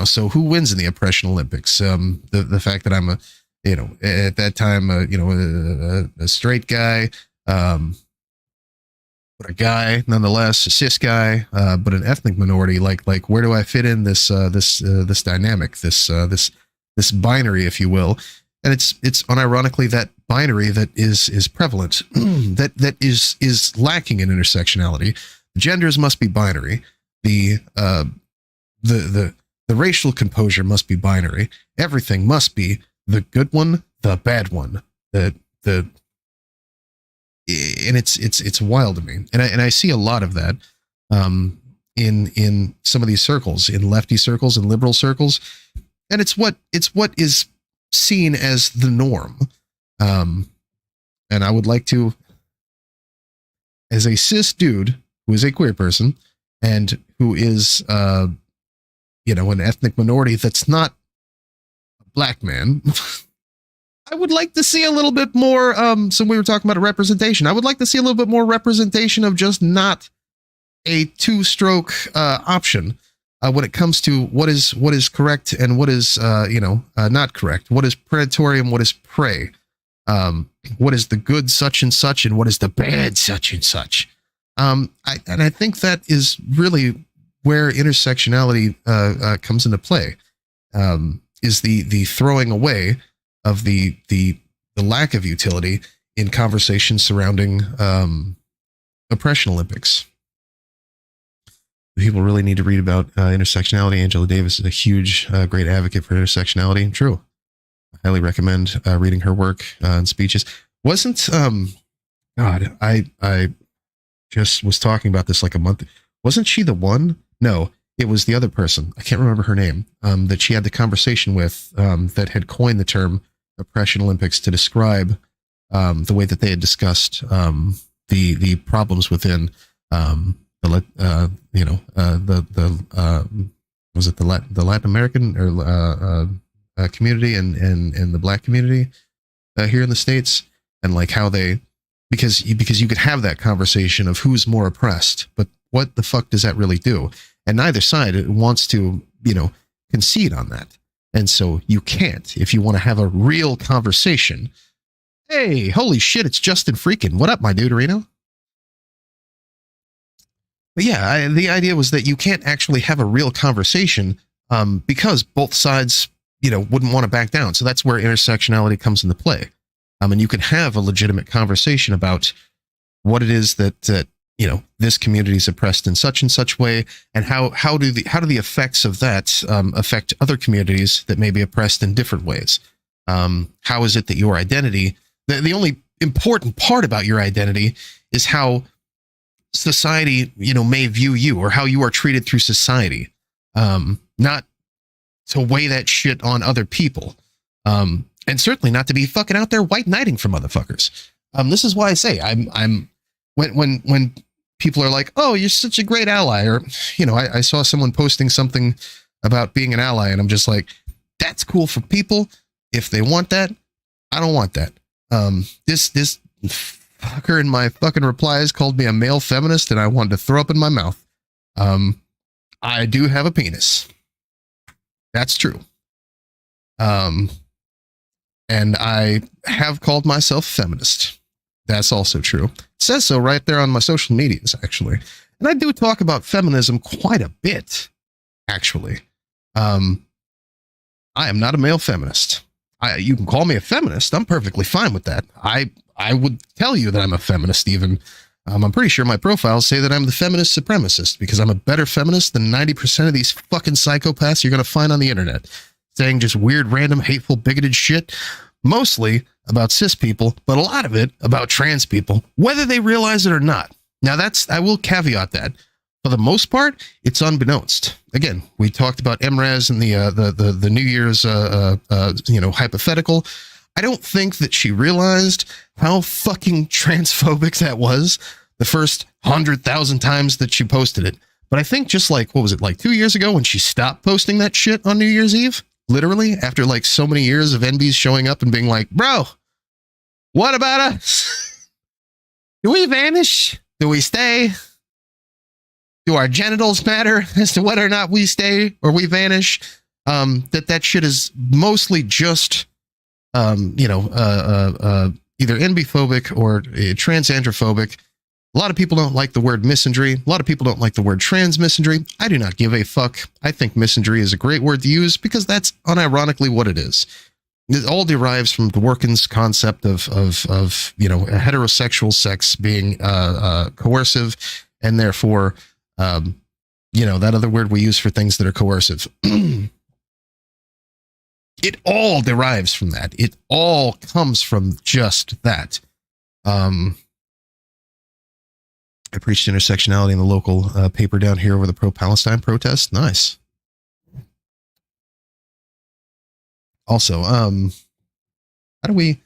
so who wins in the oppression Olympics? The fact that I'm at that time, a straight guy, but a guy nonetheless, a cis guy, but an ethnic minority. Like where do I fit in this dynamic, this binary, if you will? And it's unironically that binary that is prevalent, that is lacking in intersectionality. Genders must be binary. The racial composure must be binary. Everything must be the good one, the bad one, and it's wild to me. And I see a lot of that in some of these circles, in lefty circles and liberal circles, and it's what is seen as the norm. And I would like to, as a cis dude who is a queer person and who is an ethnic minority that's not a black man, I would like to see a little bit more, so we were talking about a representation. I would like to see a little bit more representation of just not a two-stroke option when it comes to what is correct and what is not correct. What is predatory and what is prey. What is the good such and such and what is the bad such and such. I think that is really where intersectionality comes into play. Is the throwing away of the lack of utility in conversations surrounding oppression Olympics. People really need to read about intersectionality. Angela Davis is a huge, great advocate for intersectionality. True. I highly recommend reading her work and speeches. Wasn't, God, I just was talking about this like a month. Wasn't she the one? No, it was the other person. I can't remember her name, that she had the conversation with, that had coined the term oppression Olympics to describe the way that they had discussed the problems within was it the Latin American or community and the black community here in the States, and like how they, because you could have that conversation of who's more oppressed, but what the fuck does that really do? And neither side wants to concede on that. And so you can't, if you want to have a real conversation. Hey, holy shit, it's Justin Freakin. What up, my dude, Reno? But yeah, the idea was that you can't actually have a real conversation because both sides, wouldn't want to back down. So that's where intersectionality comes into play. And you can have a legitimate conversation about what it is that this community is oppressed in such and such way, and how do the effects of that affect other communities that may be oppressed in different ways? How is it that your identity, the only important part about your identity is how society, may view you, or how you are treated through society, not to weigh that shit on other people, and certainly not to be fucking out there white knighting for motherfuckers. This is why I say I'm when people are like, oh, you're such a great ally, or I saw someone posting something about being an ally, and I'm just like, that's cool for people if they want that. I don't want that. This fucker in my fucking replies called me a male feminist, and I wanted to throw up in my mouth. I do have a penis. That's true. And I have called myself feminist. That's also true. It says so right there on my social medias, actually. And I do talk about feminism quite a bit, actually. I am not a male feminist. You can call me a feminist. I'm perfectly fine with that. I would tell you that I'm a feminist even. I'm pretty sure my profiles say that I'm the feminist supremacist because I'm a better feminist than 90% of these fucking psychopaths you're going to find on the internet, saying just weird, random, hateful, bigoted shit, mostly about cis people, but a lot of it about trans people, whether they realize it or not. Now I will caveat that. For the most part, it's unbeknownst. Again, we talked about MRAS and the New Year's hypothetical. I don't think that she realized how fucking transphobic that was, the first 100,000 times that she posted it. But I think just like, what was it, like 2 years ago when she stopped posting that shit on New Year's Eve? Literally, after like so many years of NBs showing up and being like, bro, what about us? Do we vanish? Do we stay? Do our genitals matter as to whether or not we stay or we vanish? That shit is mostly just, either NB-phobic or transandrophobic. A lot of people don't like the word misandry. A lot of people don't like the word transmisandry. I do not give a fuck. I think misandry is a great word to use because that's unironically what it is. It all derives from Dworkin's concept of heterosexual sex being coercive, and therefore, that other word we use for things that are coercive. It all derives from that. It all comes from just that. I preached intersectionality in the local paper down here over the pro-Palestine protest. Nice. Also, how do we?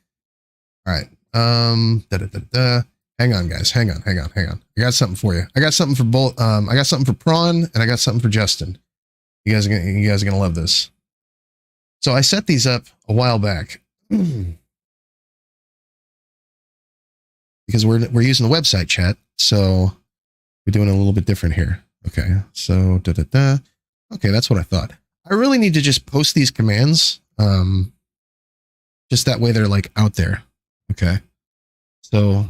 All right. Hang on, guys. Hang on. I got something for you. I got something for both. I got something for Prawn, and I got something for Justin. You guys are gonna love this. So I set these up a while back because we're using the website chat, so we're doing it a little bit different here. Okay, so Okay, that's what I thought. I really need to just post these commands, just that way they're like out there. Okay, so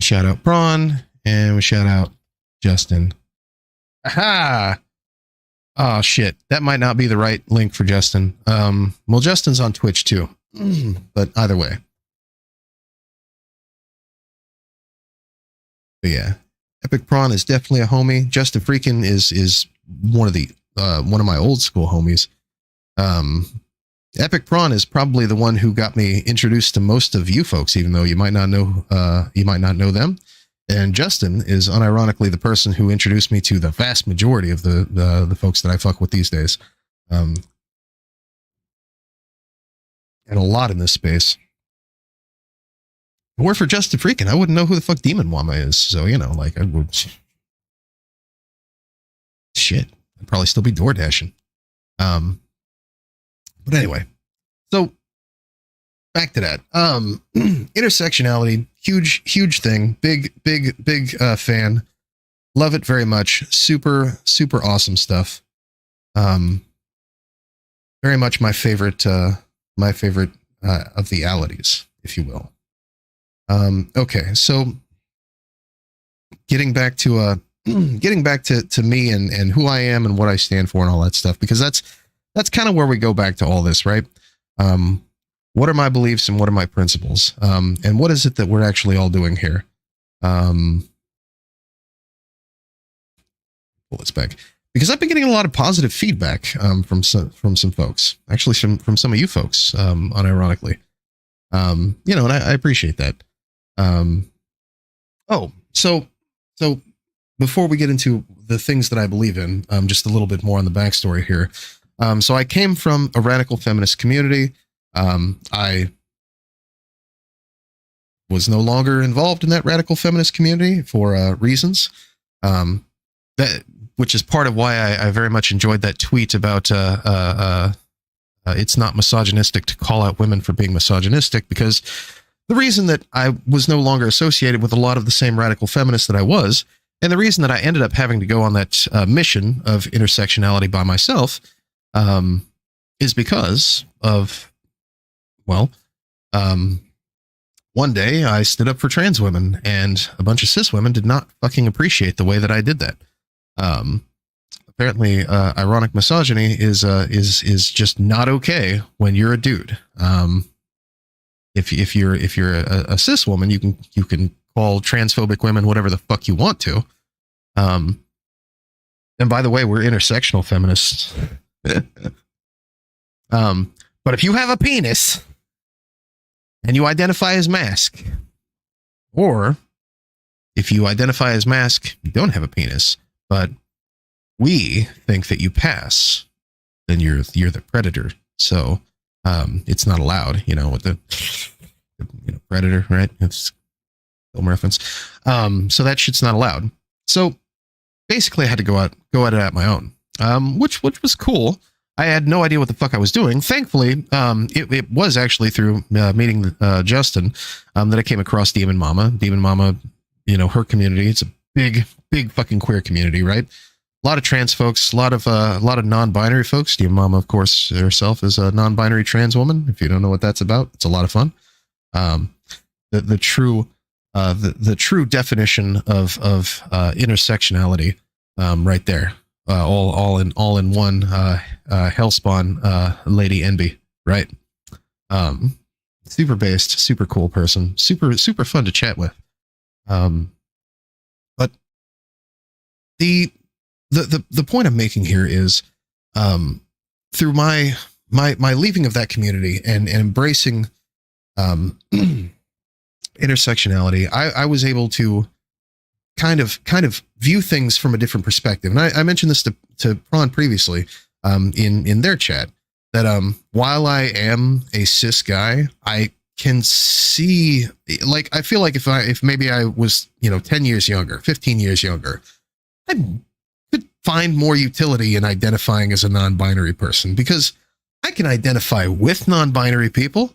shout out Braun and we shout out Justin. Aha! Oh shit, that might not be the right link for Justin. Well, Justin's on Twitch too, but either way. But yeah, Epic Prawn is definitely a homie. Justin Freakin is one of my old school homies. Epic Prawn is probably the one who got me introduced to most of you folks, even though you might not know them. And Justin is unironically the person who introduced me to the vast majority of the folks that I fuck with these days. And a lot in this space. If it were for Justin Freakin, I wouldn't know who the fuck Demon Wama is. So, I would. Shit. I'd probably still be door dashing. But anyway. So, back to that. Intersectionality, huge thing. Big fan. Love it very much. Super awesome stuff. Very much my favorite of the alities, if you will. Okay, so getting back to me and who I am and what I stand for and all that stuff, because that's kind of where we go back to all this, right? What are my beliefs and what are my principles? And what is it that we're actually all doing here? Pull this back, because I've been getting a lot of positive feedback from some folks, actually from some of you folks, unironically. And I appreciate that. So before we get into the things that I believe in, just a little bit more on the backstory here. So I came from a radical feminist community. I was no longer involved in that radical feminist community for reasons, which is part of why I very much enjoyed that tweet about it's not misogynistic to call out women for being misogynistic, because the reason that I was no longer associated with a lot of the same radical feminists that I was, and the reason that I ended up having to go on that mission of intersectionality by myself, is because of, one day I stood up for trans women, and a bunch of cis women did not fucking appreciate the way that I did that. Apparently, ironic misogyny is just not okay when you're a dude. If you're a cis woman, you can call transphobic women whatever the fuck you want to. And by the way, we're intersectional feminists. But if you have a penis and you identify as masc, or if you identify as masc, you don't have a penis, but we think that you pass, then you're the predator. So it's not allowed, with the Predator, right? It's film reference. So that shit's not allowed. So basically I had to go at it at my own, which was cool. I had no idea what the fuck I was doing. Thankfully, it was actually through meeting Justin that I came across Demon Mama. Demon Mama, her community. It's a big fucking queer community, right? A lot of trans folks, a lot of non-binary folks. Demon Mama, of course, herself is a non-binary trans woman. If you don't know what that's about, it's a lot of fun. The true definition of intersectionality, right there. All in one, Hellspawn, Lady Envy, right? Super based, super cool person, super fun to chat with. But the point I'm making here is, through my leaving of that community and embracing, intersectionality, I was able to kind of view things from a different perspective. And I mentioned this to Prawn previously, in their chat, that while I am a cis guy, I can see, like, I feel like if maybe I was 10 years younger, 15 years younger, I could find more utility in identifying as a non-binary person, because I can identify with non-binary people,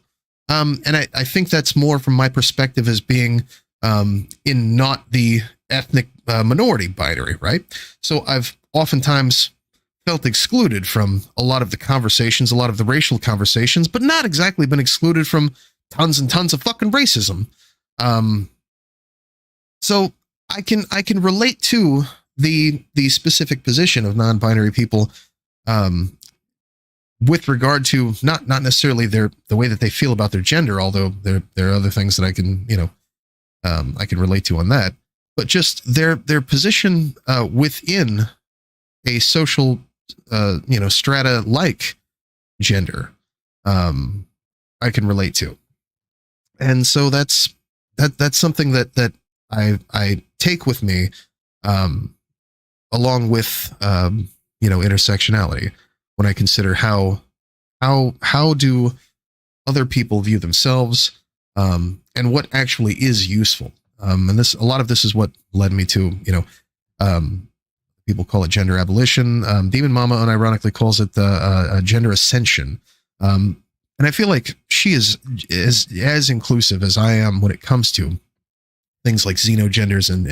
and I think that's more from my perspective as being in not the ethnic minority binary, right? So I've oftentimes felt excluded from a lot of the conversations, a lot of the racial conversations, but not exactly been excluded from tons and tons of fucking racism. So I can relate to the specific position of non-binary people, with regard to not necessarily the way that they feel about their gender, although there are other things that I can I can relate to on that, but just their position within a social strata like gender, I can relate to. And so that's something that I take with me, along with intersectionality, when I consider how do other people view themselves, and what actually is useful. And a lot of this is what led me to, people call it gender abolition. Demon Mama unironically calls it gender ascension. And I feel like she is as inclusive as I am when it comes to things like xenogenders and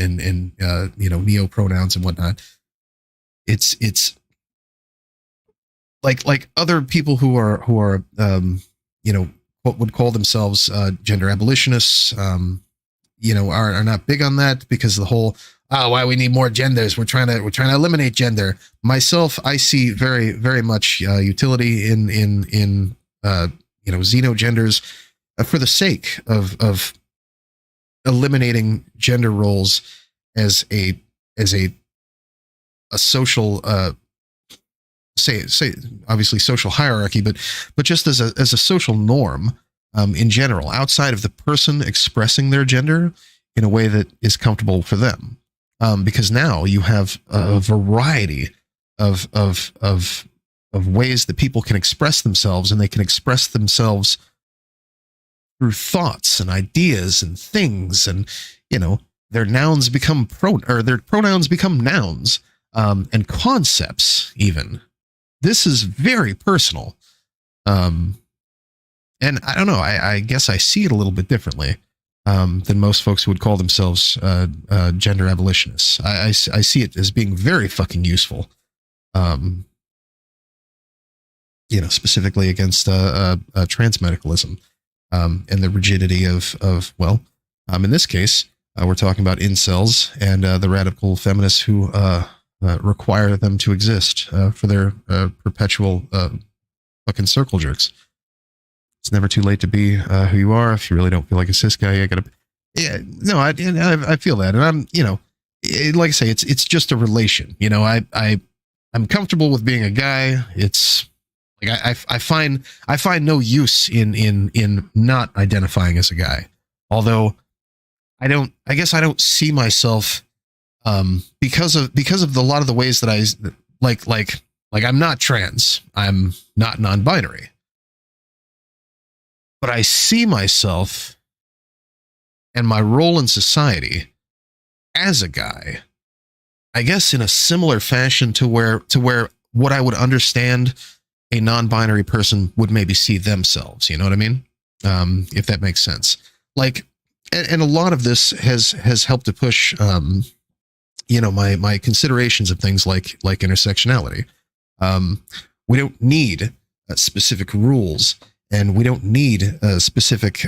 neo pronouns and whatnot. It's like other people who are what would call themselves gender abolitionists, are not big on that, because the whole why we need more genders, we're trying to eliminate gender. Myself, I see very, very much utility in xenogenders, for the sake of eliminating gender roles as a social say obviously social hierarchy, but just as a social norm, in general, outside of the person expressing their gender in a way that is comfortable for them, because now you have a variety of ways that people can express themselves, and they can express themselves through thoughts and ideas and things, and their nouns become their pronouns become nouns, and concepts even. This is very personal. And I don't know, I guess I see it a little bit differently than most folks who would call themselves gender abolitionists. I see it as being very fucking useful, specifically against trans medicalism, and the rigidity of in this case, we're talking about incels and the radical feminists who require them to exist for their perpetual fucking circle jerks. It's never too late to be who you are. If you really don't feel like a cis guy, I feel that, and I'm like I say, it's just a relation. I'm comfortable with being a guy. It's like I find no use in not identifying as a guy, although I guess I don't see myself, because of a lot of the ways that I like I'm not trans, I'm not non-binary, but I see myself and my role in society as a guy, I guess in a similar fashion to where what I would understand a non-binary person would maybe see themselves. You know what I mean? If that makes sense. Like, and a lot of this has helped to push, my considerations of things like intersectionality. We don't need specific rules, and we don't need a specific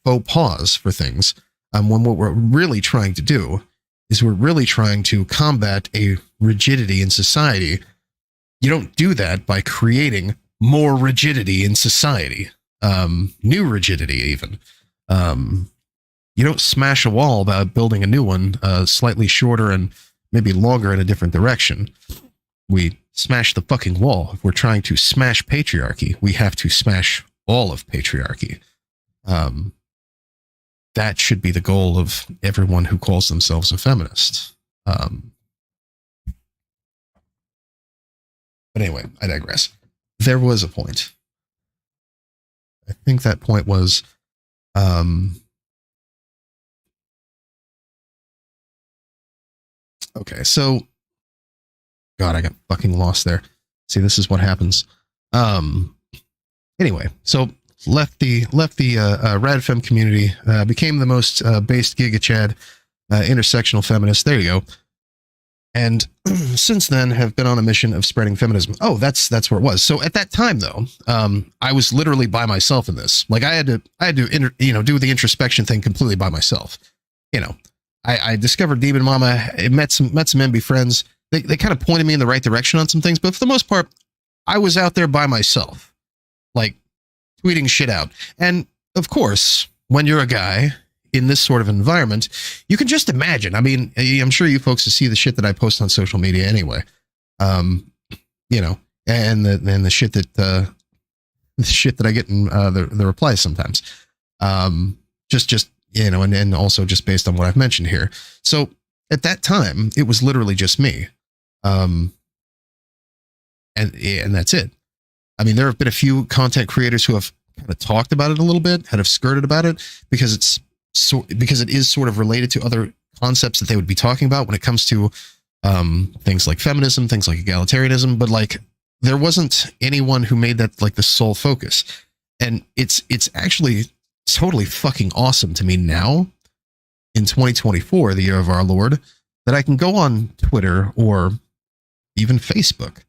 faux pause for things. When what we're really trying to do is we're really trying to combat a rigidity in society. You don't do that by creating more rigidity in society, new rigidity even. You don't smash a wall by building a new one, slightly shorter and maybe longer in a different direction. We smash the fucking wall. If we're trying to smash patriarchy, we have to smash all of patriarchy. That should be the goal of everyone who calls themselves a feminist. But anyway, I digress. There was a point. I think that point was, okay, so, God, I got fucking lost there. See, this is what happens. Anyway, so left the RadFem community, became the most based Giga Chad intersectional feminist. There you go. And since then have been on a mission of spreading feminism. Oh, that's where it was. So at that time, though, I was literally by myself in this. Like I had to do the introspection thing completely by myself. I discovered Demon Mama, met some MB friends. They kind of pointed me in the right direction on some things, but for the most part, I was out there by myself, like tweeting shit out. And of course, when you're a guy in this sort of environment, you can just imagine. I mean, I'm sure you folks see the shit that I post on social media anyway. And the shit that I get in the replies sometimes. And also just based on what I've mentioned here. So at that time, it was literally just me. And that's it. I mean, there have been a few content creators who have kind of talked about it a little bit, have skirted about it because it is sort of related to other concepts that they would be talking about when it comes to things like feminism, things like egalitarianism. But like, there wasn't anyone who made that like the sole focus. And it's actually totally fucking awesome to me now in 2024, the year of our Lord, that I can go on Twitter or even Facebook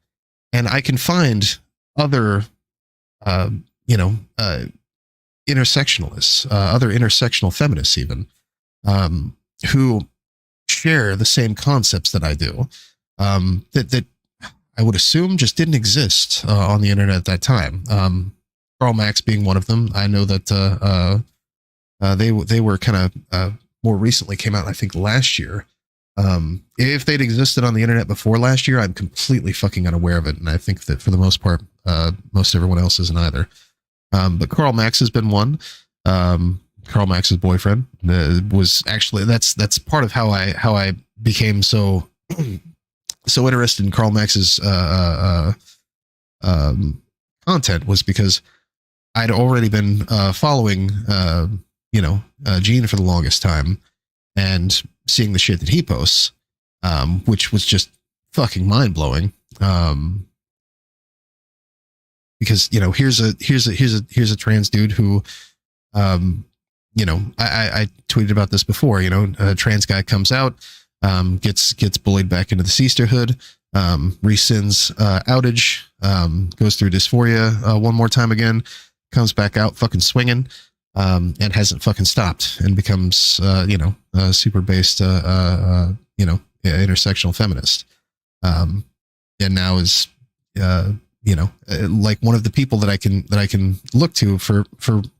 and I can find other, intersectionalists, other intersectional feminists even, who share the same concepts that I do, that I would assume just didn't exist on the internet at that time. Karl Marx being one of them. I know that they were kind of more recently came out, I think, last year. If they'd existed on the internet before last year, I'm completely fucking unaware of it, and I think that for the most part, most everyone else isn't either. But Karl Marx has been one. Karl Marx's boyfriend was actually that's part of how I became so interested in Karl Marx's content, was because I'd already been following Gene for the longest time and seeing the shit that he posts, which was just fucking mind blowing. Because here's a trans dude who, I tweeted about this before. A trans guy comes out, gets bullied back into the sisterhood, rescinds outage, goes through dysphoria one more time again, comes back out fucking swinging, and hasn't fucking stopped, and becomes a super based intersectional feminist, and now is like one of the people that I can look to for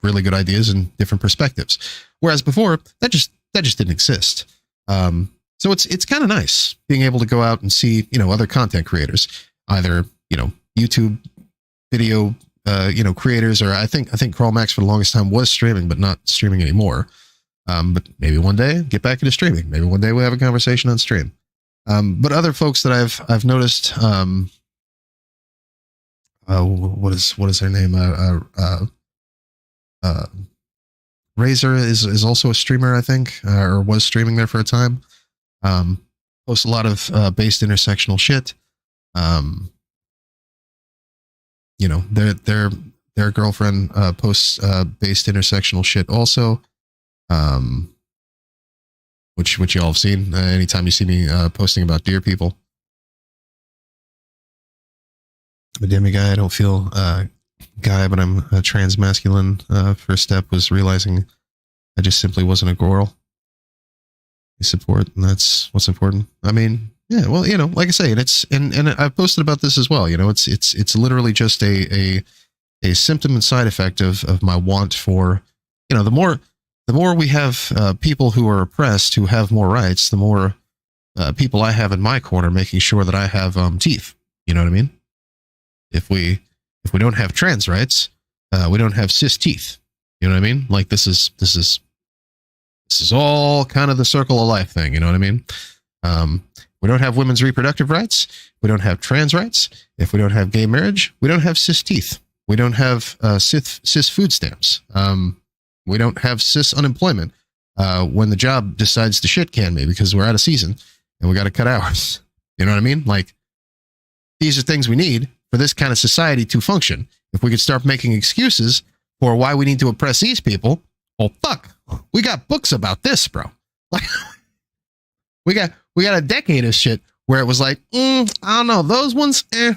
really good ideas and different perspectives, whereas before that just didn't exist. So it's kind of nice being able to go out and see other content creators, either YouTube video creators, or I think Karl Marx for the longest time was streaming, but not streaming anymore. But maybe one day get back into streaming. Maybe one day we'll have a conversation on stream. But other folks that I've noticed, what is her name? Razor is also a streamer, I think, or was streaming there for a time. Posts a lot of based intersectional shit. Their girlfriend posts based intersectional shit also, which y'all have seen. Anytime you see me posting about deer people. I'm a demi guy. I don't feel guy, but I'm a trans masculine. First step was realizing I just simply wasn't a girl. Support, and that's what's important. I mean, yeah, well, like I say, and I've posted about this as well. It's literally just a symptom and side effect of my want for, the more we have people who are oppressed who have more rights, the more people I have in my corner making sure that I have teeth. You know what I mean? If we don't have trans rights, we don't have cis teeth. You know what I mean? Like this is all kind of the circle of life thing. You know what I mean? We don't have women's reproductive rights. We don't have trans rights. If we don't have gay marriage, we don't have cis teeth. We don't have cis food stamps. We don't have cis unemployment when the job decides to shit can me because we're out of season and we got to cut hours. You know what I mean? Like, these are things we need for this kind of society to function. If we could start making excuses for why we need to oppress these people, well, fuck, we got books about this, bro. Like, we got a decade of shit where it was like, I don't know, those ones, I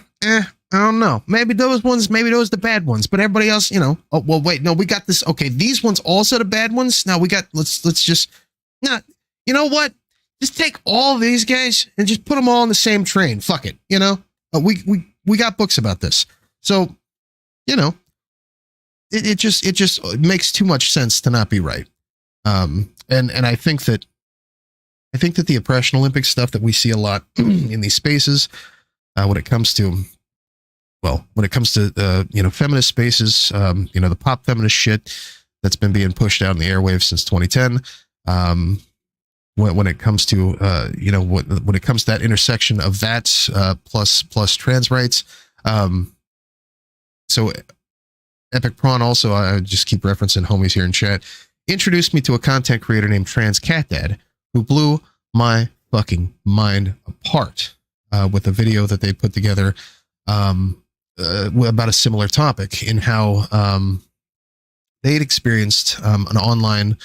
don't know. Maybe those ones, maybe those the bad ones, but everybody else, oh, well, wait, no, we got this. Okay, these ones also the bad ones. Now let's just, not, you know what? Just take all these guys and just put them all on the same train. Fuck it, we got books about this. So, it just makes too much sense to not be right. And I think that the oppression Olympics stuff that we see a lot in these spaces, when it comes to feminist spaces, the pop feminist shit that's been being pushed out in the airwaves since 2010. When it comes to when it comes to that intersection of that plus trans rights. So Epic Prawn also, I just keep referencing homies here in chat, introduced me to a content creator named Trans Cat Dad, who blew my fucking mind apart with a video that they put together about a similar topic in how they'd experienced an online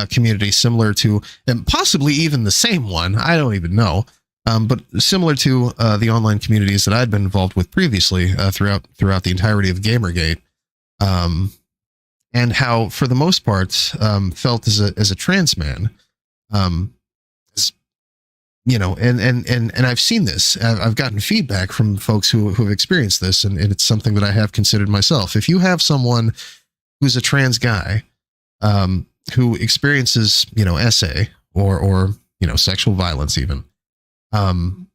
community similar to, and possibly even the same one, I don't even know, but similar to the online communities that I'd been involved with previously throughout the entirety of Gamergate. And how, for the most part, felt as a trans man, and I've seen this. I've gotten feedback from folks who have experienced this, and it's something that I have considered myself. If you have someone who's a trans guy, who experiences, SA or sexual violence even, and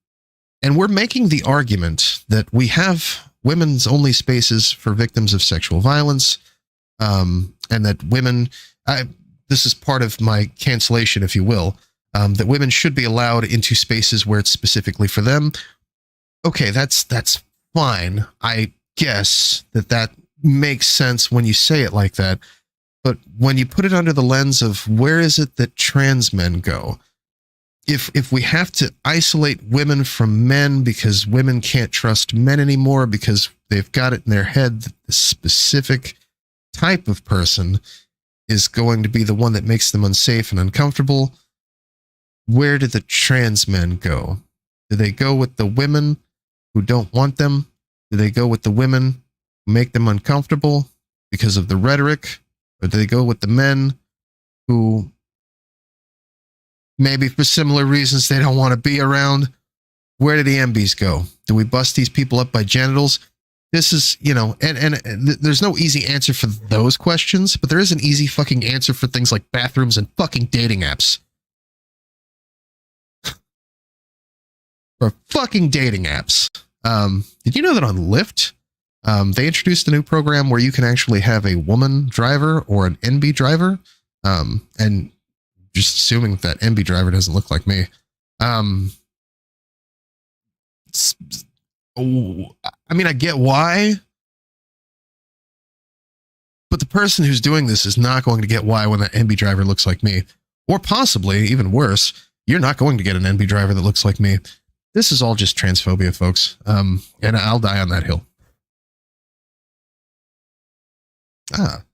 we're making the argument that we have women's only spaces for victims of sexual violence, and that women, this is part of my cancellation, if you will, that women should be allowed into spaces where it's specifically for them. Okay, that's fine. I guess that makes sense when you say it like that. But when you put it under the lens of where is it that trans men go, if we have to isolate women from men because women can't trust men anymore because they've got it in their head that the specific type of person is going to be the one that makes them unsafe and uncomfortable, where do the trans men go? Do they go with the women who don't want them? Do they go with the women who make them uncomfortable because of the rhetoric? Or do they go with the men who maybe for similar reasons they don't want to be around? Where do the MBs go? Do we bust these people up by genitals? This is, and there's no easy answer for those questions, but there is an easy fucking answer for things like bathrooms and fucking dating apps. For fucking dating apps. Did you know that on Lyft, they introduced a new program where you can actually have a woman driver or an NB driver? And just assuming that NB driver doesn't look like me. I mean, I get why. But person who's doing this is not going to get why when that NB driver looks like me, or possibly even worse, you're not going to get an NB driver that looks like me. This is all just transphobia, folks. And I'll die on that hill.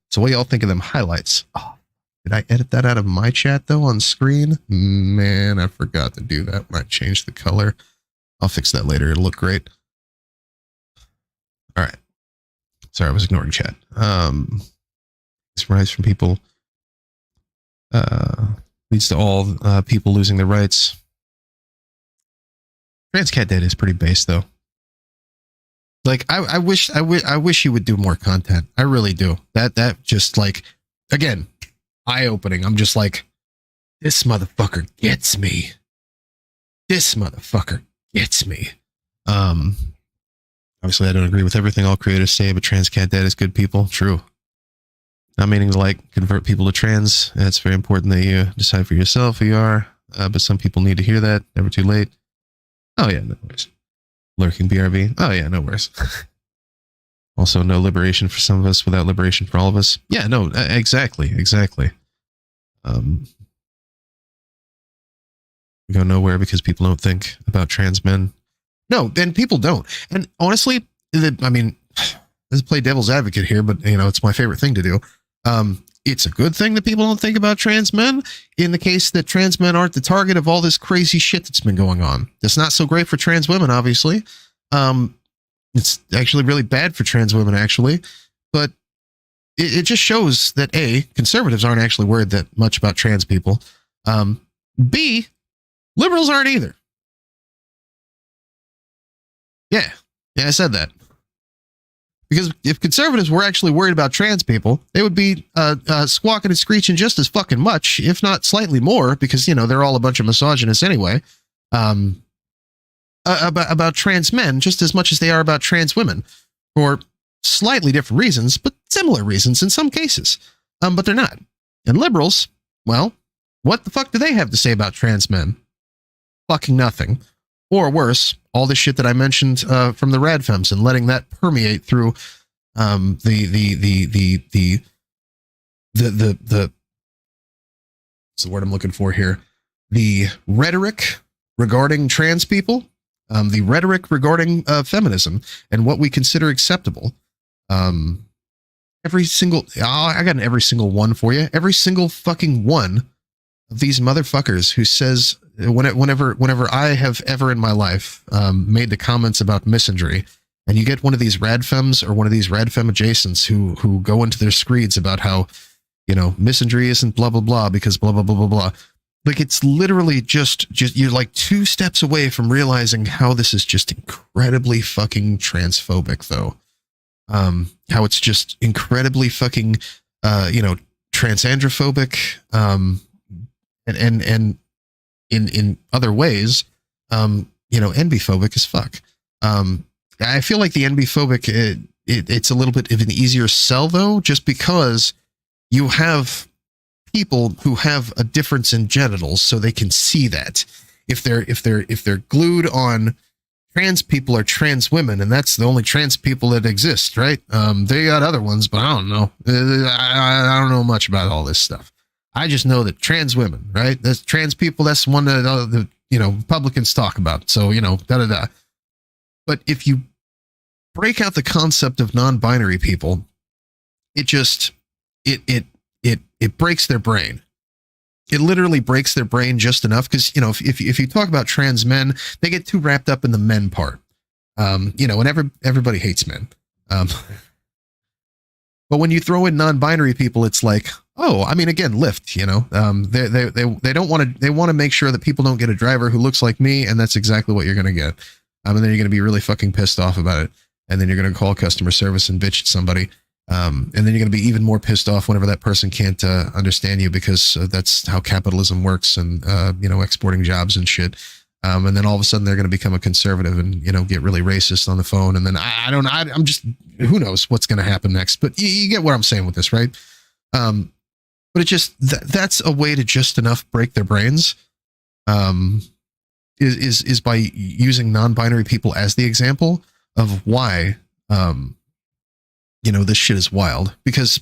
So what y'all think of them highlights? Oh, did I edit that out of my chat though on screen? Man, I forgot to do that when I changed the color. I'll fix that later. It'll look great. All right. Sorry, I was ignoring chat. This rise from people leads to all people losing their rights. Trans cat data is pretty base though. Like I wish he would do more content. I really do. That just like, again, eye-opening. I'm just like, this motherfucker gets me. This motherfucker gets me. Obviously I don't agree with everything all creators say, but trans cat dad is good people. True. Not meaning to like convert people to trans. It's very important that you decide for yourself who you are. But some people need to hear that. Never too late. Oh yeah, no worries. Lurking BRB. Oh yeah, no worries. Also, no liberation for some of us without liberation for all of us. Yeah, no, exactly. We go nowhere because people don't think about trans men. No, then people don't. And honestly, I mean, let's play devil's advocate here, but you know, it's my favorite thing to do. It's a good thing that people don't think about trans men in the case that trans men aren't the target of all this crazy shit that's been going on. That's not so great for trans women, obviously. It's actually really bad for trans women, actually. But it just shows that A, conservatives aren't actually worried that much about trans people. B, liberals aren't either. Yeah, I said that. Because if conservatives were actually worried about trans people, they would be squawking and screeching just as fucking much, if not slightly more, because, you know, they're all a bunch of misogynists anyway, about trans men just as much as they are about trans women, for slightly different reasons, but similar reasons in some cases. But they're not. And liberals, well, what the fuck do they have to say about trans men? Fucking nothing. Or worse, all the shit that I mentioned from the RadFems and letting that permeate through what's the word I'm looking for here? The rhetoric regarding trans people, the rhetoric regarding feminism and what we consider acceptable. I got every single one for you. Every single fucking one of these motherfuckers who says, whenever I have ever in my life made the comments about misandry, and you get one of these RadFems or one of these RadFem adjacents who go into their screeds about how, you know, misandry isn't blah blah blah because blah blah blah blah blah. Like, it's literally just you're like 2 steps away from realizing how this is just incredibly fucking transphobic, though. How it's just incredibly fucking transandrophobic, and in other ways, NB-phobic as fuck. I feel like the NB-phobic, it's a little bit of an easier sell, though, just because you have people who have a difference in genitals, so they can see that. If they're glued on trans people or trans women, and that's the only trans people that exist, right? They got other ones, but I don't know. I don't know much about all this stuff. I just know that trans women, right? That's trans people. That's one that the Republicans talk about. So, da-da-da. But if you break out the concept of non-binary people, it breaks their brain. It literally breaks their brain just enough because, if you talk about trans men, they get too wrapped up in the men part. And everybody hates men. But when you throw in non-binary people, it's like, oh, I mean, again, Lyft, they don't want to, they want to make sure that people don't get a driver who looks like me, and that's exactly what you're going to get. And then you're going to be really fucking pissed off about it. And then you're going to call customer service and bitch at somebody. And then you're going to be even more pissed off whenever that person can't understand you, because that's how capitalism works, and, exporting jobs and shit. And then all of a sudden they're going to become a conservative and, get really racist on the phone. And then I'm just, who knows what's going to happen next, but you get what I'm saying with this, right? But it just, that's a way to just enough break their brains, is by using non-binary people as the example of why, this shit is wild. Because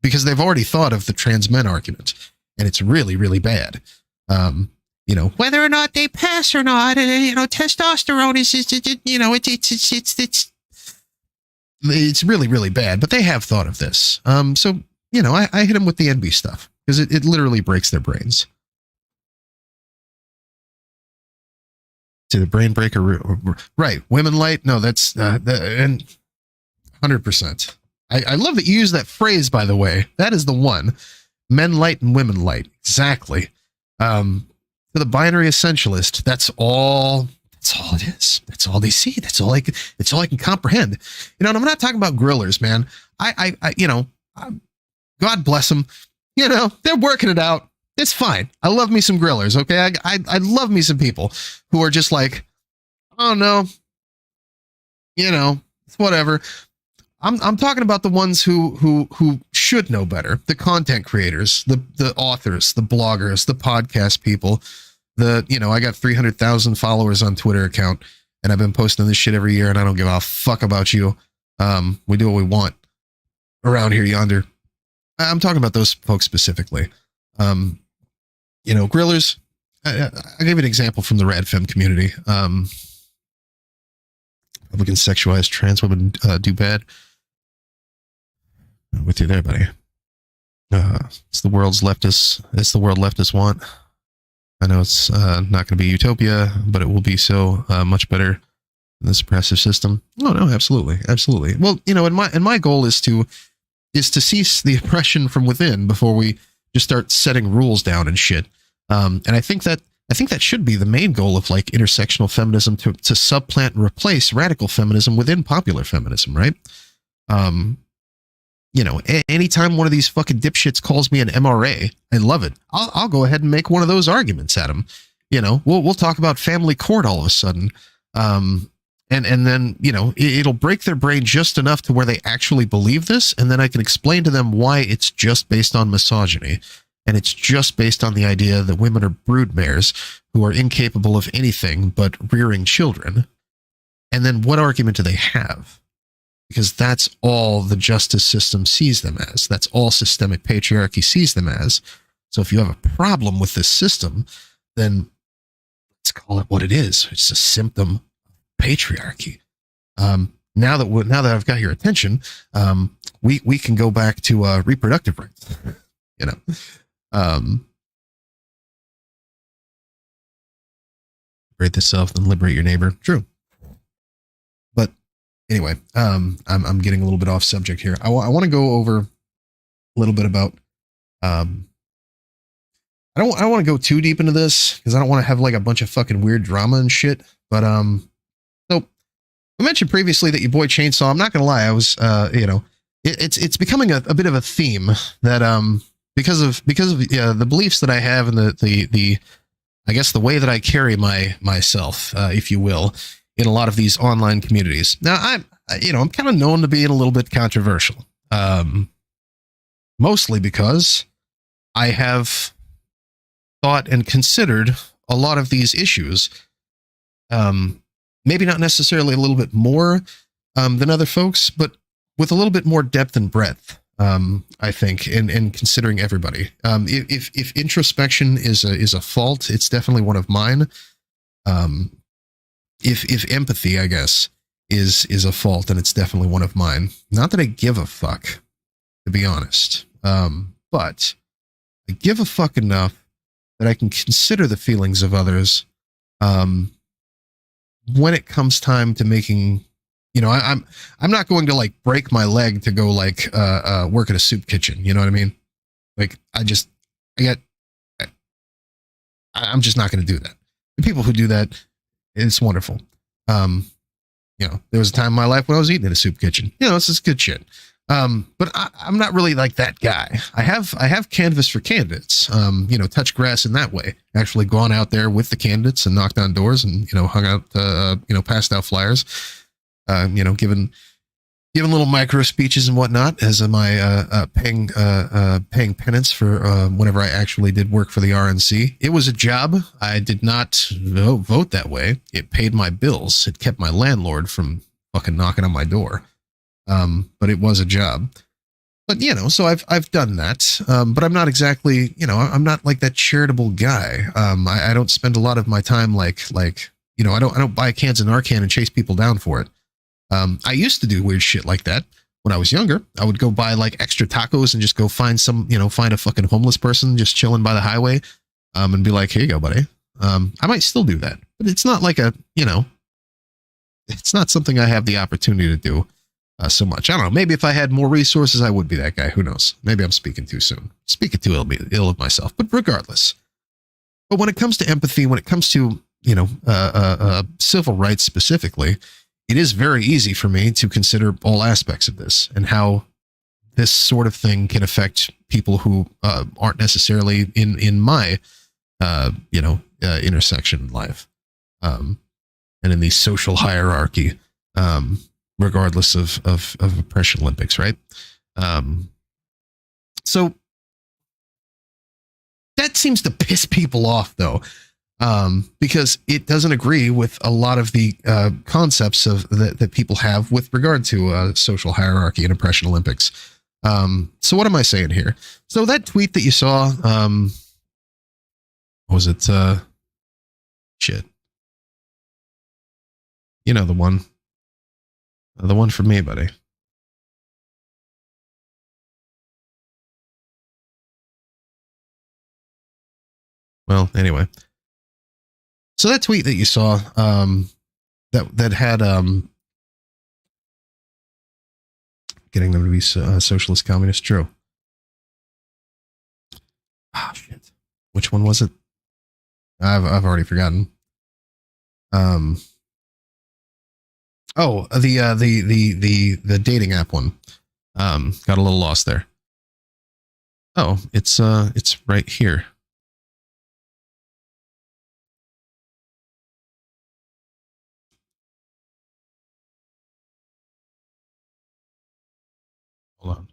because they've already thought of the trans men argument, and it's really, really bad. Whether or not they pass or not, testosterone is it's really, really bad, but they have thought of this. So I hit them with the NB stuff because it literally breaks their brains. To the brain breaker, right? Women light? No, that's and 100%. I love that you use that phrase. By the way, that is the one. Men light and women light. Exactly. To the binary essentialist, that's all. That's all it is. That's all they see. That's all I can comprehend. And I'm not talking about grillers, man. God bless them. They're working it out. It's fine. I love me some grillers. Okay. I love me some people who are just like, oh no, it's whatever. I'm talking about the ones who should know better. The content creators, the authors, the bloggers, the podcast people. I got 300,000 followers on Twitter account, and I've been posting this shit every year, and I don't give a fuck about you. We do what we want around here yonder. I'm talking about those folks specifically. Grillers. I gave you an example from the RadFem community. Republican sexualized trans women do bad. I'm with you there, buddy. It's the world leftists want. I know it's not going to be utopia, but it will be so much better than this oppressive system. Oh no, absolutely, absolutely. Well, and my goal is to cease the oppression from within before we just start setting rules down and shit. And I think that should be the main goal of like intersectional feminism to supplant and replace radical feminism within popular feminism, right? Anytime one of these fucking dipshits calls me an MRA, I love it. I'll go ahead and make one of those arguments at him. We'll talk about family court all of a sudden. And then, it'll break their brain just enough to where they actually believe this. And then I can explain to them why it's just based on misogyny. And it's just based on the idea that women are broodmares who are incapable of anything but rearing children. And then what argument do they have? Because that's all the justice system sees them as. That's all systemic patriarchy sees them as. So if you have a problem with this system, then let's call it what it is. It's a symptom of patriarchy. Now that I've got your attention, we can go back to reproductive rights. Liberate thyself, then liberate your neighbor. True. But anyway, I'm getting a little bit off subject here. I want to go over a little bit about. I don't want to go too deep into this because I don't want to have like a bunch of fucking weird drama and shit. But so I mentioned previously that your boy Chainsaw. I'm not gonna lie, I was it's becoming a bit of a theme that because of the beliefs that I have and the I guess the way that I carry myself, if you will, in a lot of these online communities. Now I'm kind of known to being a little bit controversial, mostly because I have thought and considered a lot of these issues, maybe not necessarily a little bit more than other folks, but with a little bit more depth and breadth. I think in considering everybody. If introspection is a fault, it's definitely one of mine. If empathy, I guess, is a fault, then it's definitely one of mine. Not that I give a fuck, to be honest, but I give a fuck enough that I can consider the feelings of others when it comes time to making. I'm not going to like break my leg to go like work at a soup kitchen. You know what I mean? Like I'm just not going to do that. The people who do that, it's wonderful. There was a time in my life when I was eating at a soup kitchen. This is good shit. But I'm not really like that guy. I have canvassed for candidates, touch grass in that way, actually gone out there with the candidates and knocked on doors and, hung out, passed out flyers. Given little micro speeches and whatnot as my paying penance for whenever I actually did work for the RNC. It was a job. I did not vote that way. It paid my bills. It kept my landlord from fucking knocking on my door. But it was a job. But so I've done that, but I'm not exactly, I'm not like that charitable guy. I don't spend a lot of my time like I don't buy cans of Narcan and chase people down for it. I used to do weird shit like that when I was younger. I would go buy like extra tacos and just go find find a fucking homeless person just chilling by the highway, and be like, here you go, buddy. I might still do that, but it's not like it's not something I have the opportunity to do so much. I don't know. Maybe if I had more resources, I would be that guy. Who knows? Maybe I'm speaking too soon. Speaking too ill of myself. But regardless. But when it comes to empathy, when it comes to civil rights specifically, it is very easy for me to consider all aspects of this and how this sort of thing can affect people who aren't necessarily in my intersection in life, and in the social hierarchy, regardless of oppression Olympics, right? So that seems to piss people off, though, because it doesn't agree with a lot of the concepts that people have with regard to social hierarchy and oppression Olympics. So what am I saying here? So that tweet that you saw, was it? Shit. The one for me, buddy. Well, anyway. So that tweet that you saw, that had getting them to be socialist communist, true. Ah, shit. Which one was it? I've already forgotten. The dating app one. Got a little lost there. Oh, it's right here. Hold on.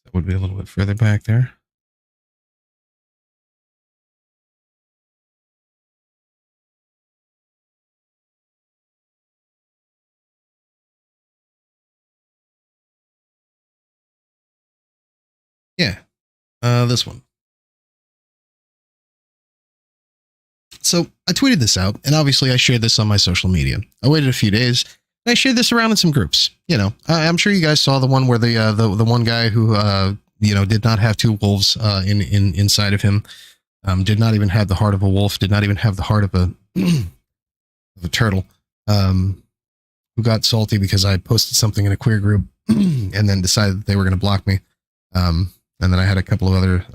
That would be a little bit further back there. Yeah, this one. So I tweeted this out, and obviously I shared this on my social media. I waited a few days, and I shared this around in some groups. I'm sure you guys saw the one where the one guy who did not have two wolves inside of him, did not even have the heart of a wolf, did not even have the heart of a of a turtle, who got salty because I posted something in a queer group, and then decided that they were going to block me. And then I had a couple of other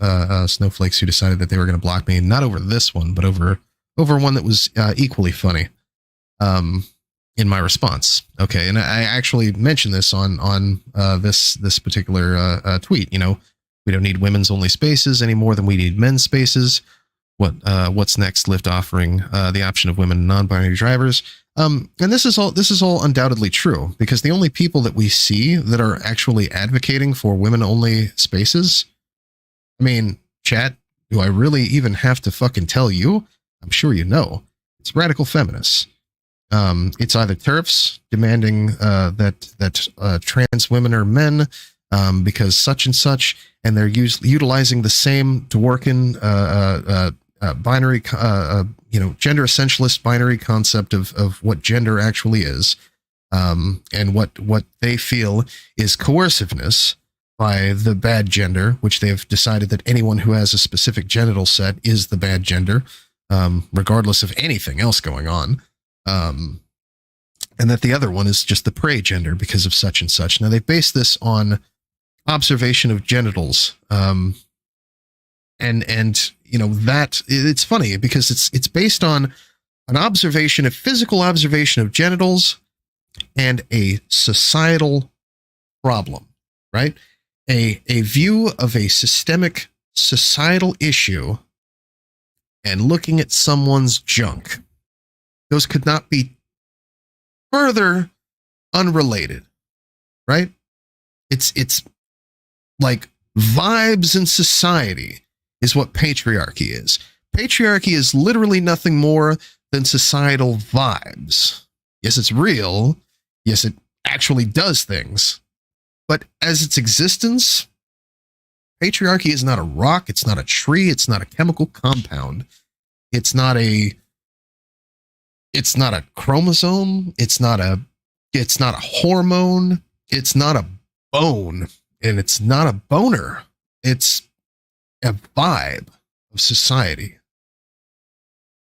snowflakes who decided that they were going to block me, not over this one, but over one that was equally funny, in my response. Okay, and I actually mentioned this on this particular tweet. We don't need women's only spaces any more than we need men's spaces. What's next? Lyft offering the option of women and non-binary drivers. And this is all undoubtedly true, because the only people that we see that are actually advocating for women only spaces, I mean, chat, do I really even have to fucking tell you? I'm sure you know. It's radical feminists. It's either TERFs demanding that trans women are men because such and such, and they're utilizing the same Dworkin binary, gender essentialist binary concept of what gender actually is, and what they feel is coerciveness by the bad gender, which they've decided that anyone who has a specific genital set is the bad gender, regardless of anything else going on. And that the other one is just the prey gender because of such and such. Now, they've based this on observation of genitals, and that it's funny because it's based on a physical observation of genitals and a societal problem, right? a view of a systemic societal issue and looking at someone's junk. Those could not be further unrelated, right? It's like vibes in society is what patriarchy is. Patriarchy is literally nothing more than societal vibes. Yes, it's real. Yes, it actually does things. But as its existence, patriarchy is not a rock, it's not a tree, it's not a chemical compound. It's not a chromosome, it's not a hormone, it's not a bone, and it's not a boner. It's a vibe of society.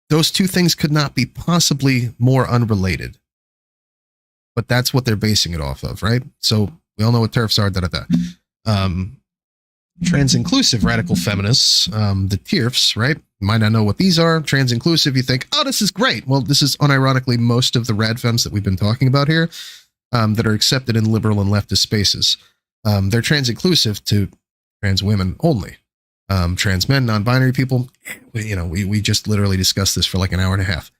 Those two things could not be possibly more unrelated. But that's what they're basing it off of, right? So we all know what TERFs are, trans-inclusive radical feminists, the TERFs, right? You might not know what these are. Trans-inclusive, you think, oh, this is great. Well, this is unironically most of the RadFems that we've been talking about here that are accepted in liberal and leftist spaces. They're trans-inclusive to trans women only. Trans men, non-binary people, we just literally discussed this for like an hour and a half.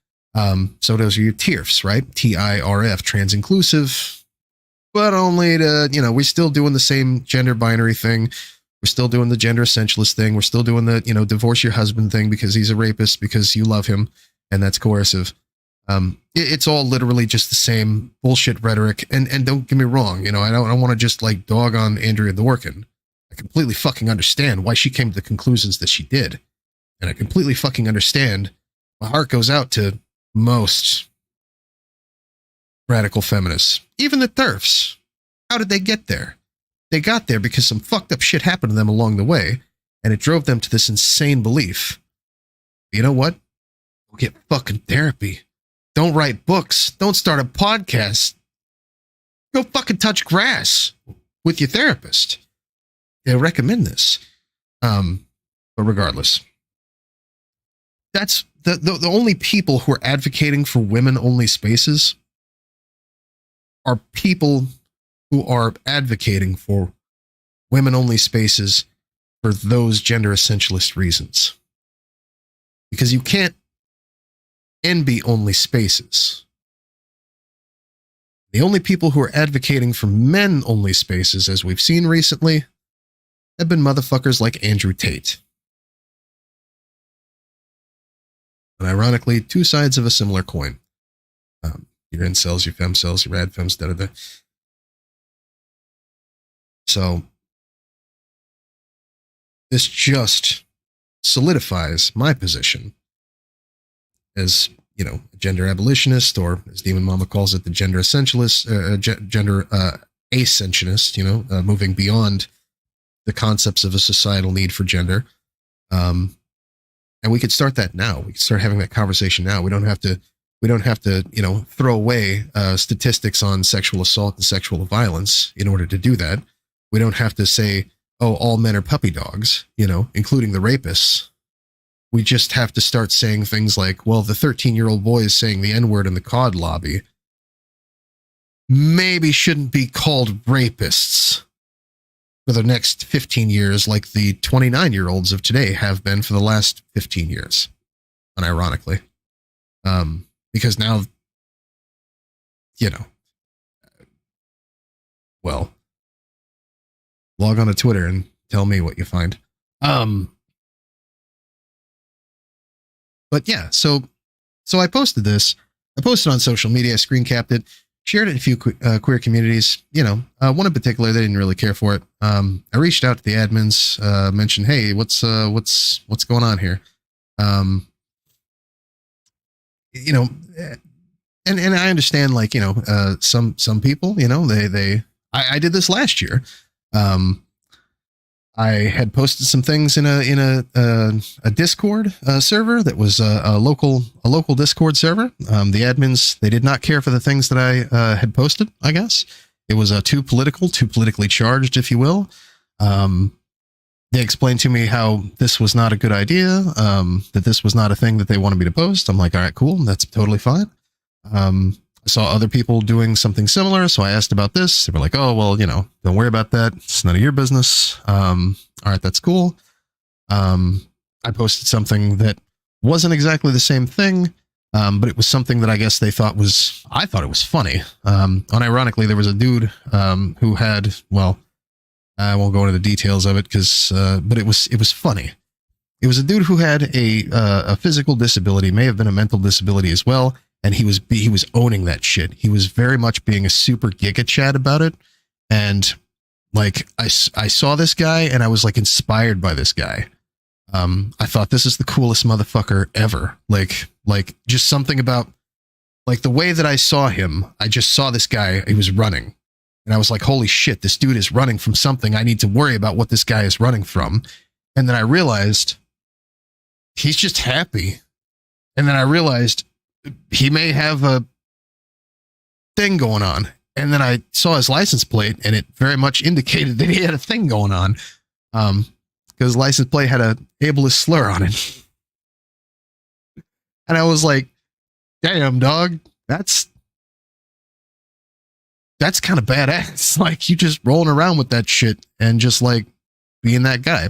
So those are your TERFs, right? TIRF, trans-inclusive, but only to, we're still doing the same gender binary thing. We're still doing the gender essentialist thing. We're still doing the, divorce your husband thing because he's a rapist because you love him and that's coercive. It's all literally just the same bullshit rhetoric. And don't get me wrong, I don't want to just like dog on Andrea Dworkin. I completely fucking understand why she came to the conclusions that she did. And I completely fucking understand. My heart goes out to most radical feminists, even the TERFs. How did they get there? They got there because some fucked up shit happened to them along the way, and it drove them to this insane belief. You know what? Go get fucking therapy. Don't write books. Don't start a podcast. Go fucking touch grass with your therapist. They recommend this. But regardless, that's the only people who are advocating for women-only spaces are people who are advocating for women-only spaces for those gender essentialist reasons. Because you can't NB-only spaces. The only people who are advocating for men-only spaces, as we've seen recently, have been motherfuckers like Andrew Tate. And ironically, two sides of a similar coin. Your incels, your femcells, your radfems, da-da-da. So, this just solidifies my position as, a gender abolitionist, or as Demon Mama calls it, the gender essentialist, gender ascensionist, moving beyond the concepts of a societal need for gender. And we could start that now. We could start having that conversation now. We don't have to, throw away statistics on sexual assault and sexual violence in order to do that. We don't have to say, oh, all men are puppy dogs, including the rapists. We just have to start saying things like, well, the 13-year-old boy is saying the N-word in the COD lobby. Maybe shouldn't be called rapists for the next 15 years like the 29-year-olds of today have been for the last 15 years, unironically. Because now, well, log on to Twitter and tell me what you find. But yeah, so I posted this. I posted on social media, I screen capped it, shared it in a few queer communities. One in particular, they didn't really care for it. I reached out to the admins, mentioned, hey, what's going on here? And I understand, like, some people, I did this last year. I had posted some things in a Discord server that was a local Discord server. The admins, they did not care for the things that I had posted. I guess it was too politically charged, if you will. They explained to me how this was not a good idea. That this was not a thing that they wanted me to post. I'm like, all right, cool, that's totally fine. I saw other people doing something similar, so I asked about this. They were like, "Oh, well, don't worry about that. It's none of your business." All right, that's cool. I posted something that wasn't exactly the same thing, but it was something that I guess I thought it was funny. Unironically, there was a dude who had, well, I won't go into the details of it but it was funny. It was a dude who had a physical disability, may have been a mental disability as well, and he was owning that shit. He was very much being a super giga chad about it, and like I saw this guy and I was like inspired by this guy. I thought this is the coolest motherfucker ever. Like just something about like the way that I saw him. I just saw this guy. He was running, and I was like, holy shit, this dude is running from something. I need to worry about what this guy is running from. And then I realized he's just happy. And then I realized he may have a thing going on. And then I saw his license plate, and it very much indicated that he had a thing going on. Because license plate had a ableist slur on it. And I was like, damn, dog, that's kind of badass. Like, you just rolling around with that shit and just like being that guy.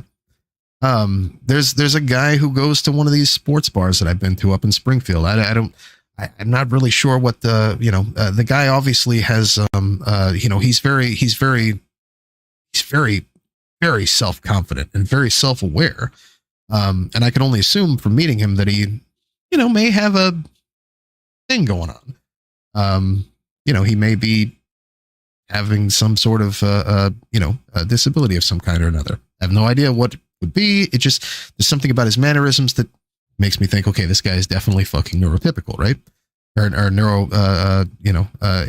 There's a guy who goes to one of these sports bars that I've been to up in Springfield. I'm not really sure what the guy obviously has, he's very, very self-confident and very self-aware. And I can only assume from meeting him that he, may have a thing going on. He may be having some sort of, a disability of some kind or another. I have no idea what it would be. It just, there's something about his mannerisms that makes me think, okay, this guy is definitely fucking neurotypical, right? Or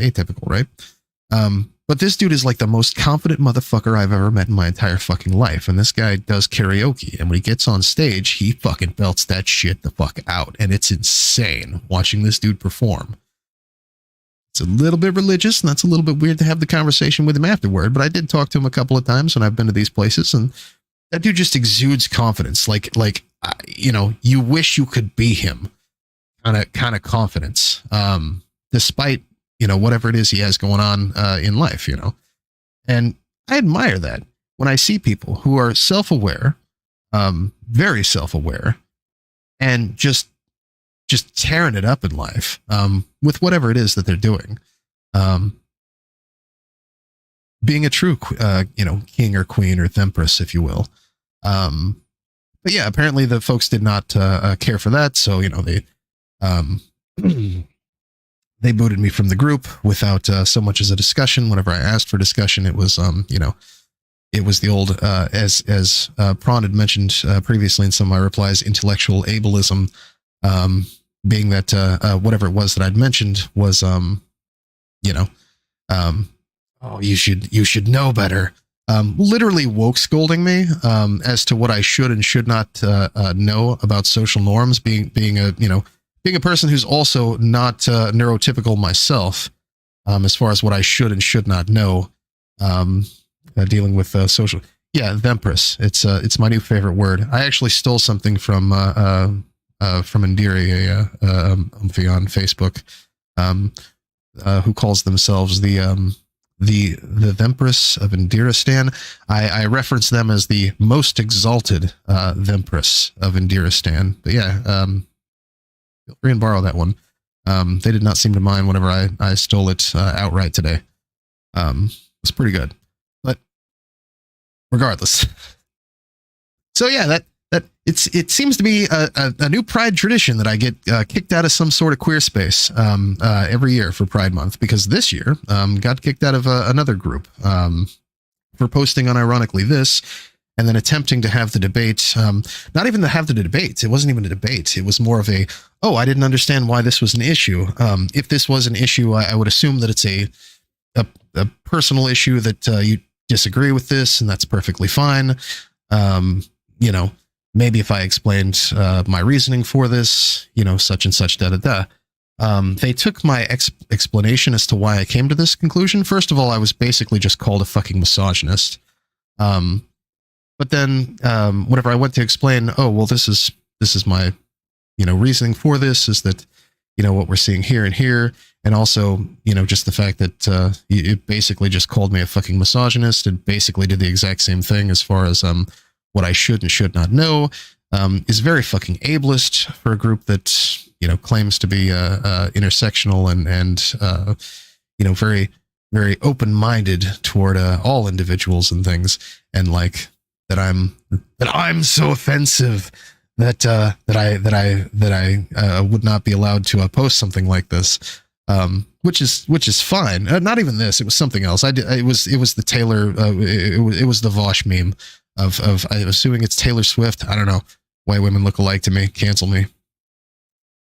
atypical, right? But this dude is like the most confident motherfucker I've ever met in my entire fucking life. And this guy does karaoke. And when he gets on stage, he fucking belts that shit the fuck out. And it's insane watching this dude perform. It's a little bit religious, and that's a little bit weird to have the conversation with him afterward. But I did talk to him a couple of times when I've been to these places, and that dude just exudes confidence. You wish you could be him. Kind of confidence, despite whatever it is he has going on in life, and I admire that when I see people who are self-aware, very self-aware, and just tearing it up in life with whatever it is that they're doing, being a true king or queen or empress, if you will. But yeah, apparently the folks did not care for that, so they. They booted me from the group without so much as a discussion. Whenever I asked for discussion, it was, it was the old, as Prawn had mentioned previously in some of my replies, intellectual ableism, being that whatever it was that I'd mentioned was, you should know better. Literally woke scolding me as to what I should and should not know about social norms, being a person who's also not neurotypical myself, as far as what I should and should not know, dealing with social. Yeah, Vempress. It's my new favorite word. I actually stole something from Indiri, Umphy on Facebook, who calls themselves the Vempress of Indiristan. I reference them as the most exalted Vempress of Indiristan. But yeah, feel free and borrow that one. They did not seem to mind whenever I stole it outright today. It's pretty good. But regardless. So yeah, that it seems to be a new Pride tradition that I get kicked out of some sort of queer space every year for Pride Month, because this year got kicked out of another group for posting unironically this, and then attempting to have the debate, not even to have the debate. It wasn't even a debate. It was more of I didn't understand why this was an issue. If this was an issue, I would assume that it's a personal issue, that you disagree with this, and that's perfectly fine. Maybe if I explained my reasoning for this, such and such, they took my explanation as to why I came to this conclusion. First of all, I was basically just called a fucking misogynist. But then, whenever I went to explain, this is my, reasoning for this is that, what we're seeing here and here. And also, just the fact that it basically just called me a fucking misogynist and basically did the exact same thing as far as what I should and should not know, is very fucking ableist for a group that, claims to be intersectional and very, very open-minded toward all individuals and things. And like that I'm so offensive that I would not be allowed to post something like this. Which is fine. Not even this. It was something else. It was the Taylor. It was the Vosh meme of I'm assuming it's Taylor Swift. I don't know. White women look alike to me. Cancel me.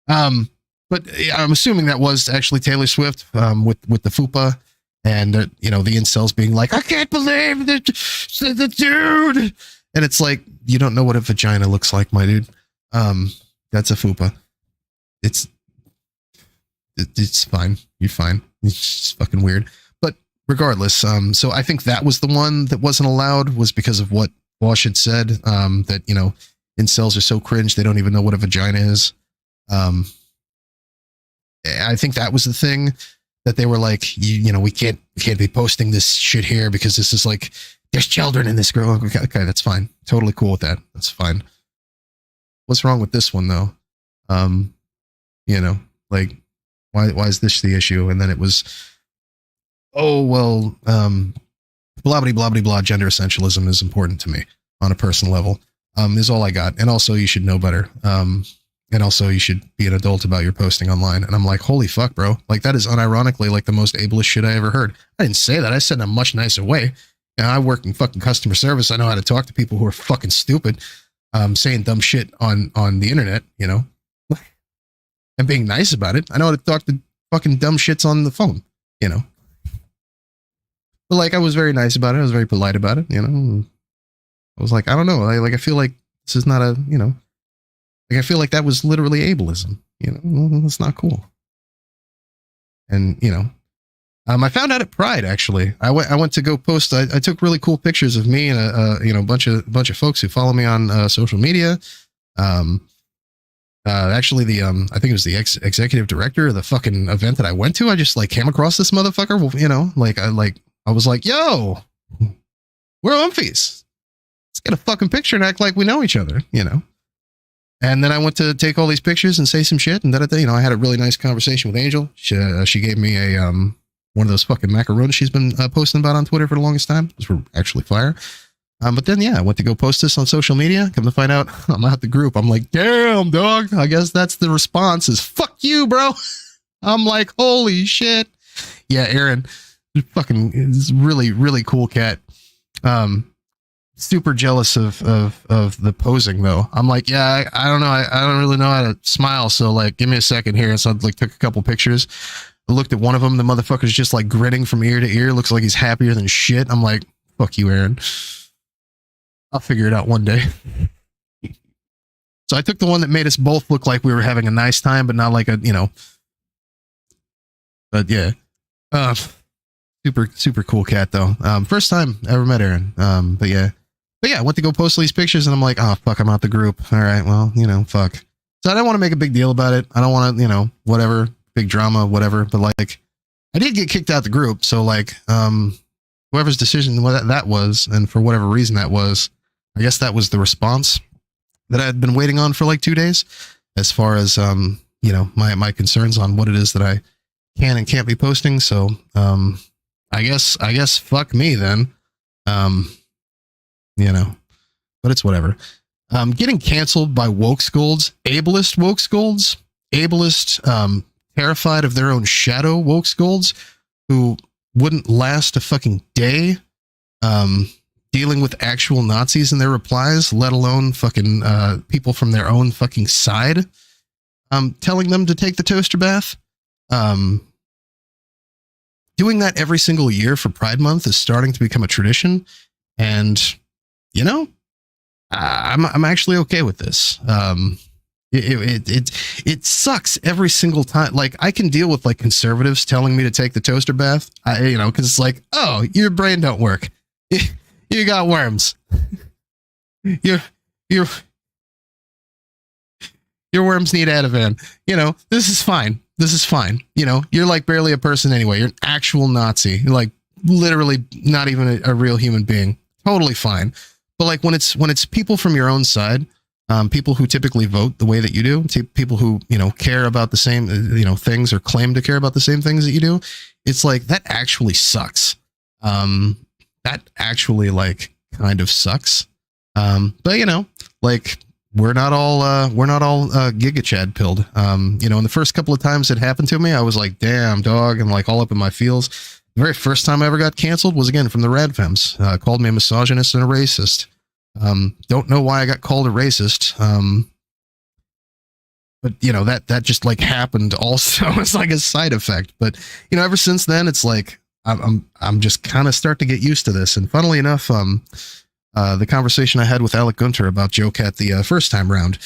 But I'm assuming that was actually Taylor Swift. With the fupa and the incels being like, I can't believe the dude. And it's like, you don't know what a vagina looks like, my dude. That's a fupa. It's fine. You're fine. It's just fucking weird. But regardless, so I think that was the one that wasn't allowed, was because of what Wash had said, that, incels are so cringe, they don't even know what a vagina is. I think that was the thing that they were like, we can't be posting this shit here because this is like, there's children in this girl. Okay, that's fine. Totally cool with that. That's fine. What's wrong with this one though? Like, why is this the issue? And then it was, oh, well, blah, blah, blah, blah, blah. Gender essentialism is important to me on a personal level, is all I got. And also you should know better. And also you should be an adult about your posting online. And I'm like, holy fuck, bro. Like that is unironically like the most ableist shit I ever heard. I didn't say that. I said in a much nicer way. And I work in fucking customer service. I know how to talk to people who are fucking stupid, saying dumb shit on the internet, and being nice about it. I know how to talk to fucking dumb shits on the phone, But like, I was very nice about it. I was very polite about it, I was like, I don't know. I feel like this is not I feel like that was literally ableism, It's not cool. And, I found out at Pride, actually. I went to go post. I took really cool pictures of me and a bunch of folks who follow me on social media. Actually, I think it was the executive director of the fucking event that I went to. I just like came across this motherfucker. I was like, yo, we're Umphys. Let's get a fucking picture and act like we know each other, And then I went to take all these pictures and say some shit, and I had a really nice conversation with Angel. She gave me a one of those fucking macaroons she's been posting about on Twitter for the longest time. Those were actually fire. But then, I went to go post this on social media. Come to find out, I'm out the group. I'm like, damn, dog. I guess that's the response is, fuck you, bro. I'm like, holy shit. Yeah, Aaron, fucking is really, really cool cat. Super jealous of the posing though. I'm like, yeah, I don't know. I don't really know how to smile. So like, give me a second here. So I like took a couple pictures. I looked at one of them. The motherfucker's just like grinning from ear to ear. Looks like he's happier than shit. I'm like, fuck you, Aaron. I'll figure it out one day. So I took the one that made us both look like we were having a nice time, but not like a, but yeah. Super cool cat though. First time I ever met Aaron. But yeah, I went to go post these pictures and I'm like, oh fuck, I'm out the group. All right, well, fuck. So I don't want to make a big deal about it. I don't want to, whatever, big drama, whatever. But like, I did get kicked out the group. So like, whoever's decision that was, and for whatever reason that was, I guess that was the response that I had been waiting on for like 2 days, as far as my concerns on what it is that I can and can't be posting. So I guess fuck me then. But it's whatever. Getting canceled by woke scolds, ableist woke scolds, ableist, terrified of their own shadow woke scolds who wouldn't last a fucking day, dealing with actual Nazis in their replies, let alone fucking, people from their own fucking side, telling them to take the toaster bath. Doing that every single year for Pride Month is starting to become a tradition. And, I'm actually okay with this. It sucks every single time. Like I can deal with like conservatives telling me to take the toaster bath, cause it's like, oh, your brain don't work. You got worms. You're Your worms need Ativan. This is fine. This is fine. You're like barely a person anyway. You're an actual Nazi. You're like literally not even a real human being. Totally fine. But like when it's people from your own side, people who typically vote the way that you do, people who, care about the same, things or claim to care about the same things that you do, it's like that actually sucks. That actually like kind of sucks. But like we're not all Giga Chad pilled. In the first couple of times it happened to me, I was like, damn dog, and like all up in my feels. The very first time I ever got canceled was again from the RadFems. Called me a misogynist and a racist. Don't know why I got called a racist. But that just like happened also as like a side effect. But ever since then, it's like I'm just kind of start to get used to this. And funnily enough, the conversation I had with Alec Gunter about JoCat the first time round,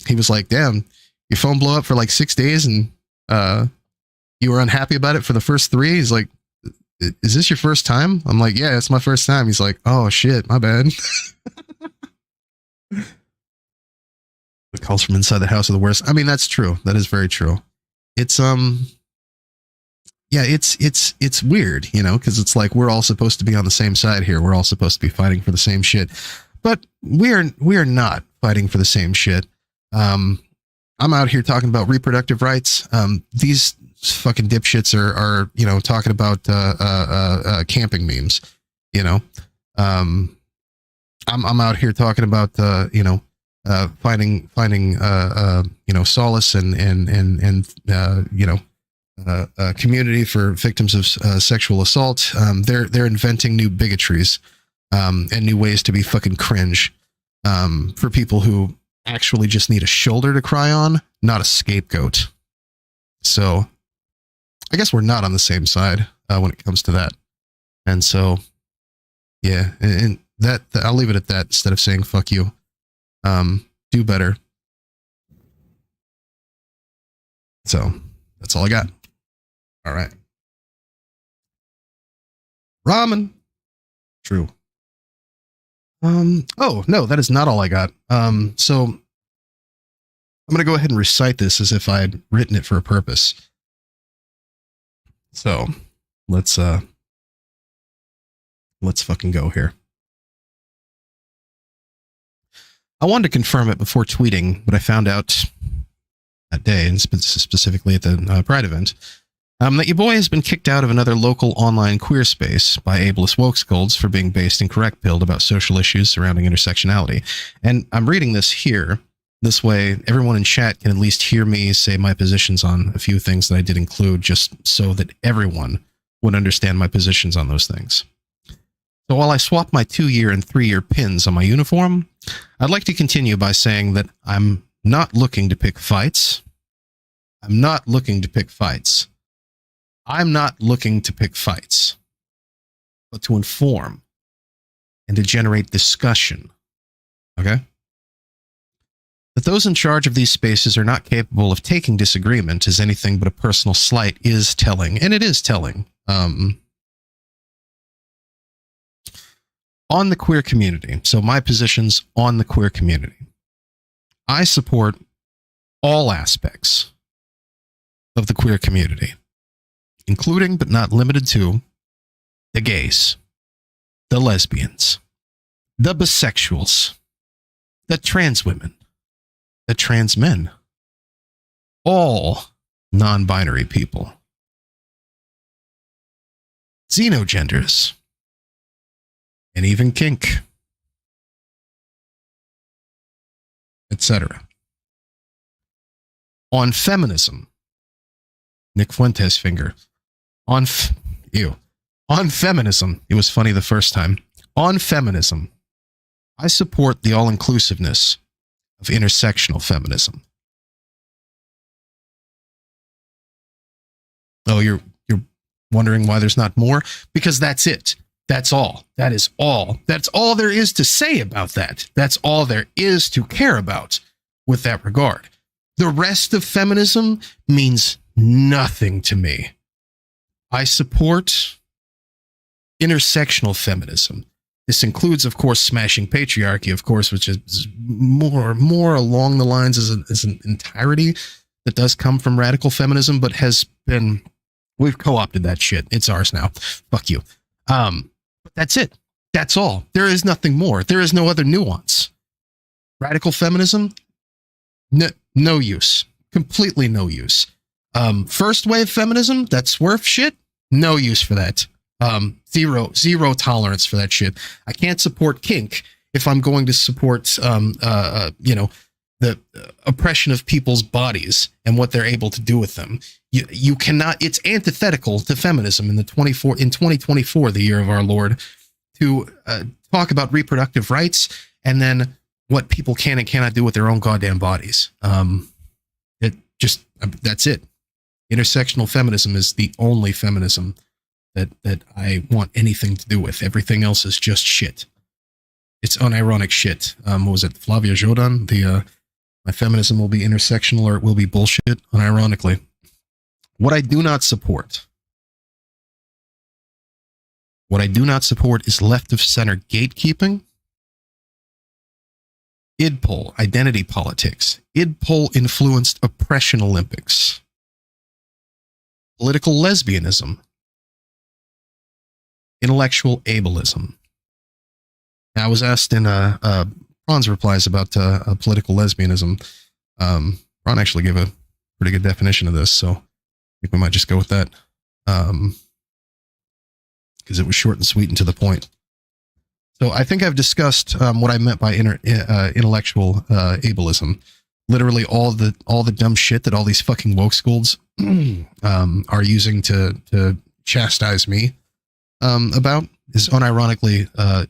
he was like, "Damn, your phone blew up for like 6 days, and you were unhappy about it for the first 3." He's like, "Is this your first time?" I'm like, "Yeah, it's my first time." He's like, "Oh shit, my bad." The calls from inside the house are the worst. I mean, that's true. That is very true. It's yeah, it's weird, because it's like we're all supposed to be on the same side here. We're all supposed to be fighting for the same shit, but we are not fighting for the same shit. I'm out here talking about reproductive rights. These fucking dipshits are talking about camping memes. I'm out here talking about finding solace and community for victims of sexual assault. They're inventing new bigotries and new ways to be fucking cringe for people who actually just need a shoulder to cry on, not a scapegoat. So I guess we're not on the same side when it comes to that. And so, yeah, and that I'll leave it at that instead of saying fuck you. Do better. So that's all I got. All right. Ramen. True. Oh, no, that is not all I got. So I'm going to go ahead and recite this as if I had written it for a purpose. So let's fucking go here. I wanted to confirm it before tweeting, but I found out that day, and specifically at the Pride event, that your boy has been kicked out of another local online queer space by ableist woke scolds for being based and correct-pilled about social issues surrounding intersectionality. And I'm reading this here. This way, everyone in chat can at least hear me say my positions on a few things that I did include, just so that everyone would understand my positions on those things. So while I swap my 2-year and 3-year pins on my uniform, I'd like to continue by saying that I'm not looking to pick fights. I'm not looking to pick fights. I'm not looking to pick fights, but to inform and to generate discussion. Okay? That those in charge of these spaces are not capable of taking disagreement as anything but a personal slight is telling, and it is telling. On the queer community, so my positions on the queer community, I support all aspects of the queer community, including but not limited to the gays, the lesbians, the bisexuals, the trans women, the trans men, all non-binary people, xenogenders, and even kink, etc. On feminism, Nick Fuentes finger. On feminism, it was funny the first time. On feminism, I support the all-inclusiveness of intersectional feminism. Oh, you're wondering why there's not more? Because that's it. That's all. That is all. That's all there is to say about that. That's all there is to care about with that regard. The rest of feminism means nothing to me. I support intersectional feminism This includes, of course, smashing patriarchy, of course, which is more along the lines as an entirety that does come from radical feminism, but we've co-opted that shit. It's ours now. Fuck you. But that's it. That's all. There is nothing more. There is no other nuance. Radical feminism, no use. Completely no use. First wave feminism, that swerve shit, no use for that. Zero tolerance for that shit. I can't support kink if I'm going to support, the oppression of people's bodies and what they're able to do with them. You cannot. It's antithetical to feminism in 2024, the year of our Lord, to talk about reproductive rights and then what people can and cannot do with their own goddamn bodies. That's it. Intersectional feminism is the only feminism that I want anything to do with. Everything else is just shit. It's unironic shit. What was it? Flavia Jordan? My feminism will be intersectional or it will be bullshit, unironically. What I do not support is left of center gatekeeping, IDPOL, identity politics, IDPOL influenced oppression Olympics, political lesbianism, intellectual ableism. I was asked in Ron's replies about political lesbianism. Ron actually gave a pretty good definition of this, so I think we might just go with that. Because it was short and sweet and to the point. So I think I've discussed what I meant by intellectual ableism. Literally all the dumb shit that all these fucking woke schools are using to chastise me about is unironically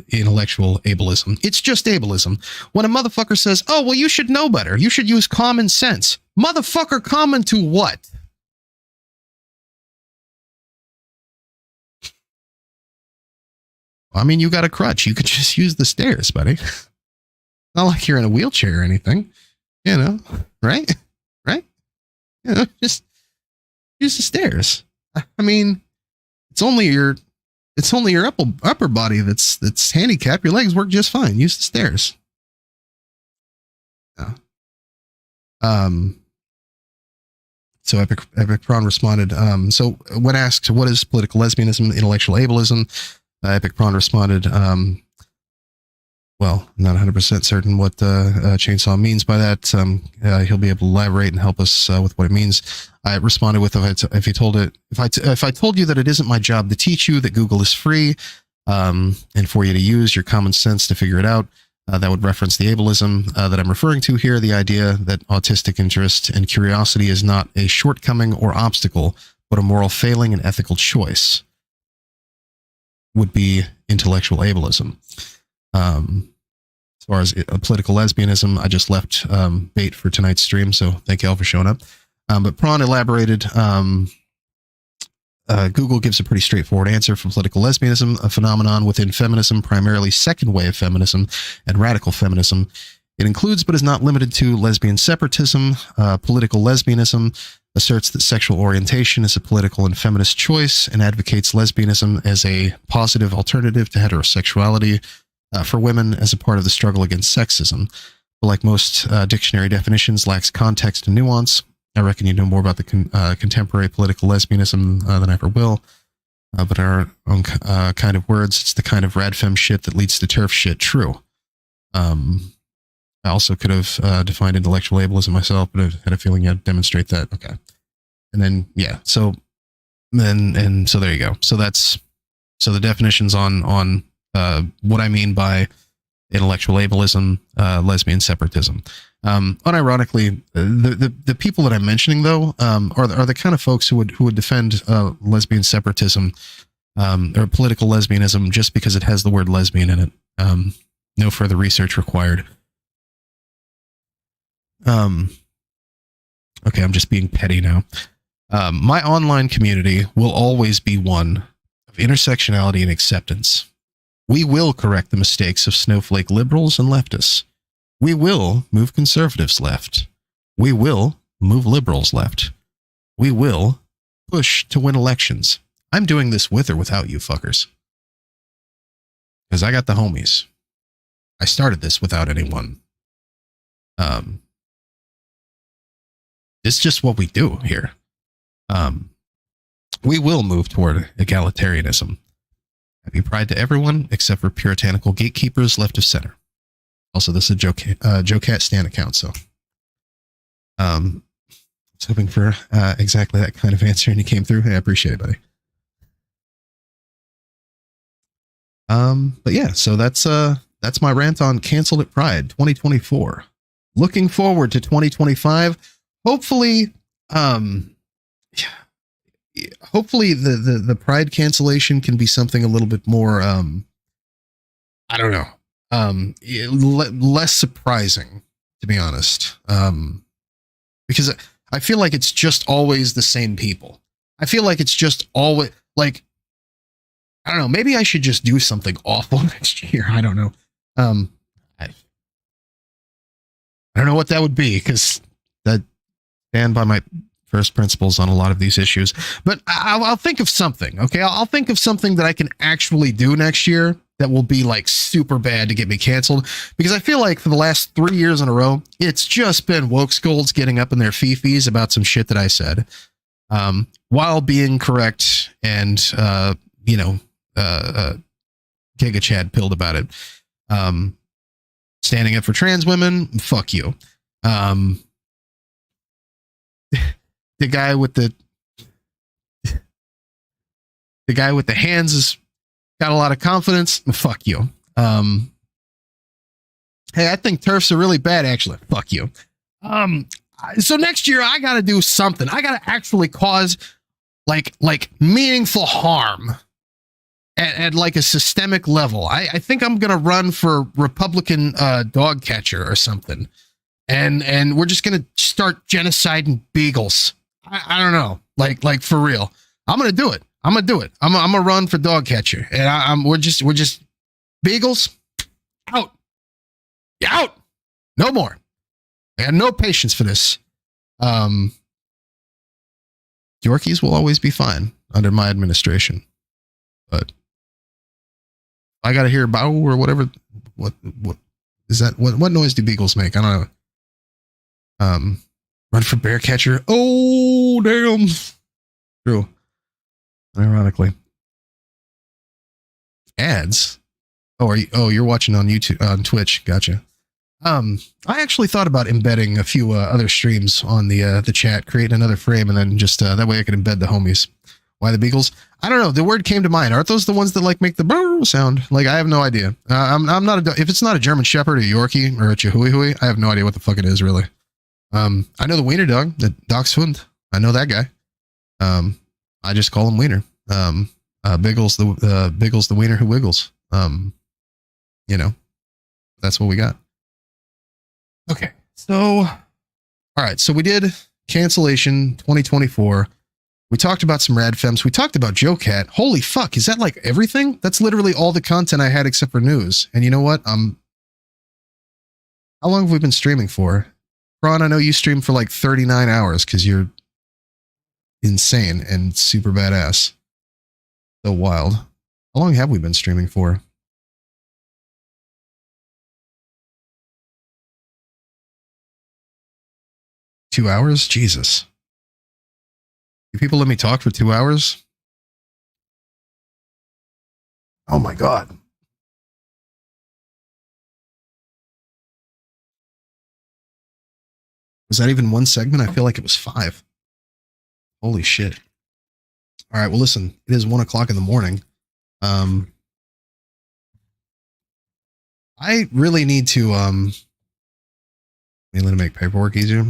intellectual ableism. It's just ableism. When a motherfucker says, oh, well, you should know better. You should use common sense. Motherfucker, common to what? I mean, you got a crutch. You could just use the stairs, buddy. Not like you're in a wheelchair or anything. You know, right? Right? You know, just use the stairs. I mean, it's only your upper body that's handicapped. Your legs work just fine. Use the stairs. Yeah. So Epic Prawn responded. So when asked what is political lesbianism, intellectual ableism, Epic Prawn responded, well, not 100% certain what Chainsaw means by that. He'll be able to elaborate and help us with what it means. I responded with, if I told you that it isn't my job to teach you that Google is free and for you to use your common sense to figure it out, that would reference the ableism that I'm referring to here, the idea that autistic interest and curiosity is not a shortcoming or obstacle, but a moral failing and ethical choice, would be intellectual ableism. As far as political lesbianism, I just left bait for tonight's stream, so thank you all for showing up. But Prawn elaborated, Google gives a pretty straightforward answer for political lesbianism, a phenomenon within feminism, primarily second wave feminism and radical feminism. It includes, but is not limited to, lesbian separatism. Political lesbianism asserts that sexual orientation is a political and feminist choice and advocates lesbianism as a positive alternative to heterosexuality for women as a part of the struggle against sexism. But like most dictionary definitions, lacks context and nuance. I reckon you know more about the contemporary political lesbianism than I ever will. But in our own kind of words, it's the kind of RadFem shit that leads to TERF shit. True. I also could have defined intellectual ableism myself, but I had a feeling you had to demonstrate that. Okay. And then, yeah. So then, so there you go. So the definitions on what I mean by intellectual ableism, lesbian separatism. Unironically, the people that I'm mentioning though, are the kind of folks who would defend lesbian separatism, or political lesbianism just because it has the word lesbian in it. No further research required. Okay, I'm just being petty now. My online community will always be one of intersectionality and acceptance. We will correct the mistakes of snowflake liberals and leftists. We will move conservatives left. We will move liberals left. We will push to win elections. I'm doing this with or without you fuckers. because I got the homies. I started this without anyone. It's just what we do here. We will move toward egalitarianism. Happy Pride to everyone except for puritanical gatekeepers left of center. Also, this is a JoCat Stan account, so I was hoping for exactly that kind of answer, and you came through. Hey, I appreciate it, buddy. But yeah, so that's my rant on Canceled at Pride 2024. Looking forward to 2025. Hopefully, hopefully the Pride cancellation can be something a little bit more, I don't know, less surprising, to be honest. Because I feel like it's just always the same people. I feel like it's just always like, I don't know, maybe I should just do something awful next year. I don't know. I don't know what that would be, because that stand by my first principles on a lot of these issues, but I'll think of something. Okay. I'll think of something that I can actually do next year that will be like super bad to get me canceled, because I feel like for the last 3 years in a row, it's just been woke scolds getting up in their fifis about some shit that I said, while being correct and, Giga Chad pilled about it. Standing up for trans women, fuck you. The guy with the hands has got a lot of confidence. Fuck you. Hey, I think turfs are really bad, actually. Fuck you. So next year I got to do something. I got to actually cause like meaningful harm at like a systemic level. I think I'm going to run for Republican dog catcher or something. And we're just going to start genociding beagles. I don't know. Like for real. I'm going to do it. I'm going to run for dog catcher. And we're just beagles out. Out. No more. I got no patience for this. Yorkies will always be fine under my administration. But I got to hear bow or whatever. What is that? What noise do beagles make? I don't know. Run for bear catcher. Oh, damn. True. Ironically. Ads. You're watching on YouTube, on Twitch. Gotcha. I actually thought about embedding a few other streams on the chat, create another frame, and then just that way I could embed the homies. Why the beagles? I don't know. The word came to mind. Aren't those the ones that like make the brr sound? Like, I have no idea. I'm not if it's not a German Shepherd, a Yorkie, or a Chihuahua, I have no idea what the fuck it is really. I know the Wiener dog, the Dachshund. I know that guy. I just call him Wiener. Biggles the Wiener who wiggles. That's what we got. Okay. So, all right. So we did cancellation 2024. We talked about some RadFems. We talked about JoCat. Holy fuck. Is that like everything? That's literally all the content I had except for news. And you know what? How long have we been streaming for? Ron, I know you stream for like 39 hours because you're insane and super badass. So wild. How long have we been streaming for? $2 hours? Jesus. You people let me talk for 2 hours? Oh my God. Was that even one segment? I feel like it was 5. Holy shit. All right. Well, listen, it is 1 o'clock in the morning. I really need to, mainly to make paperwork easier.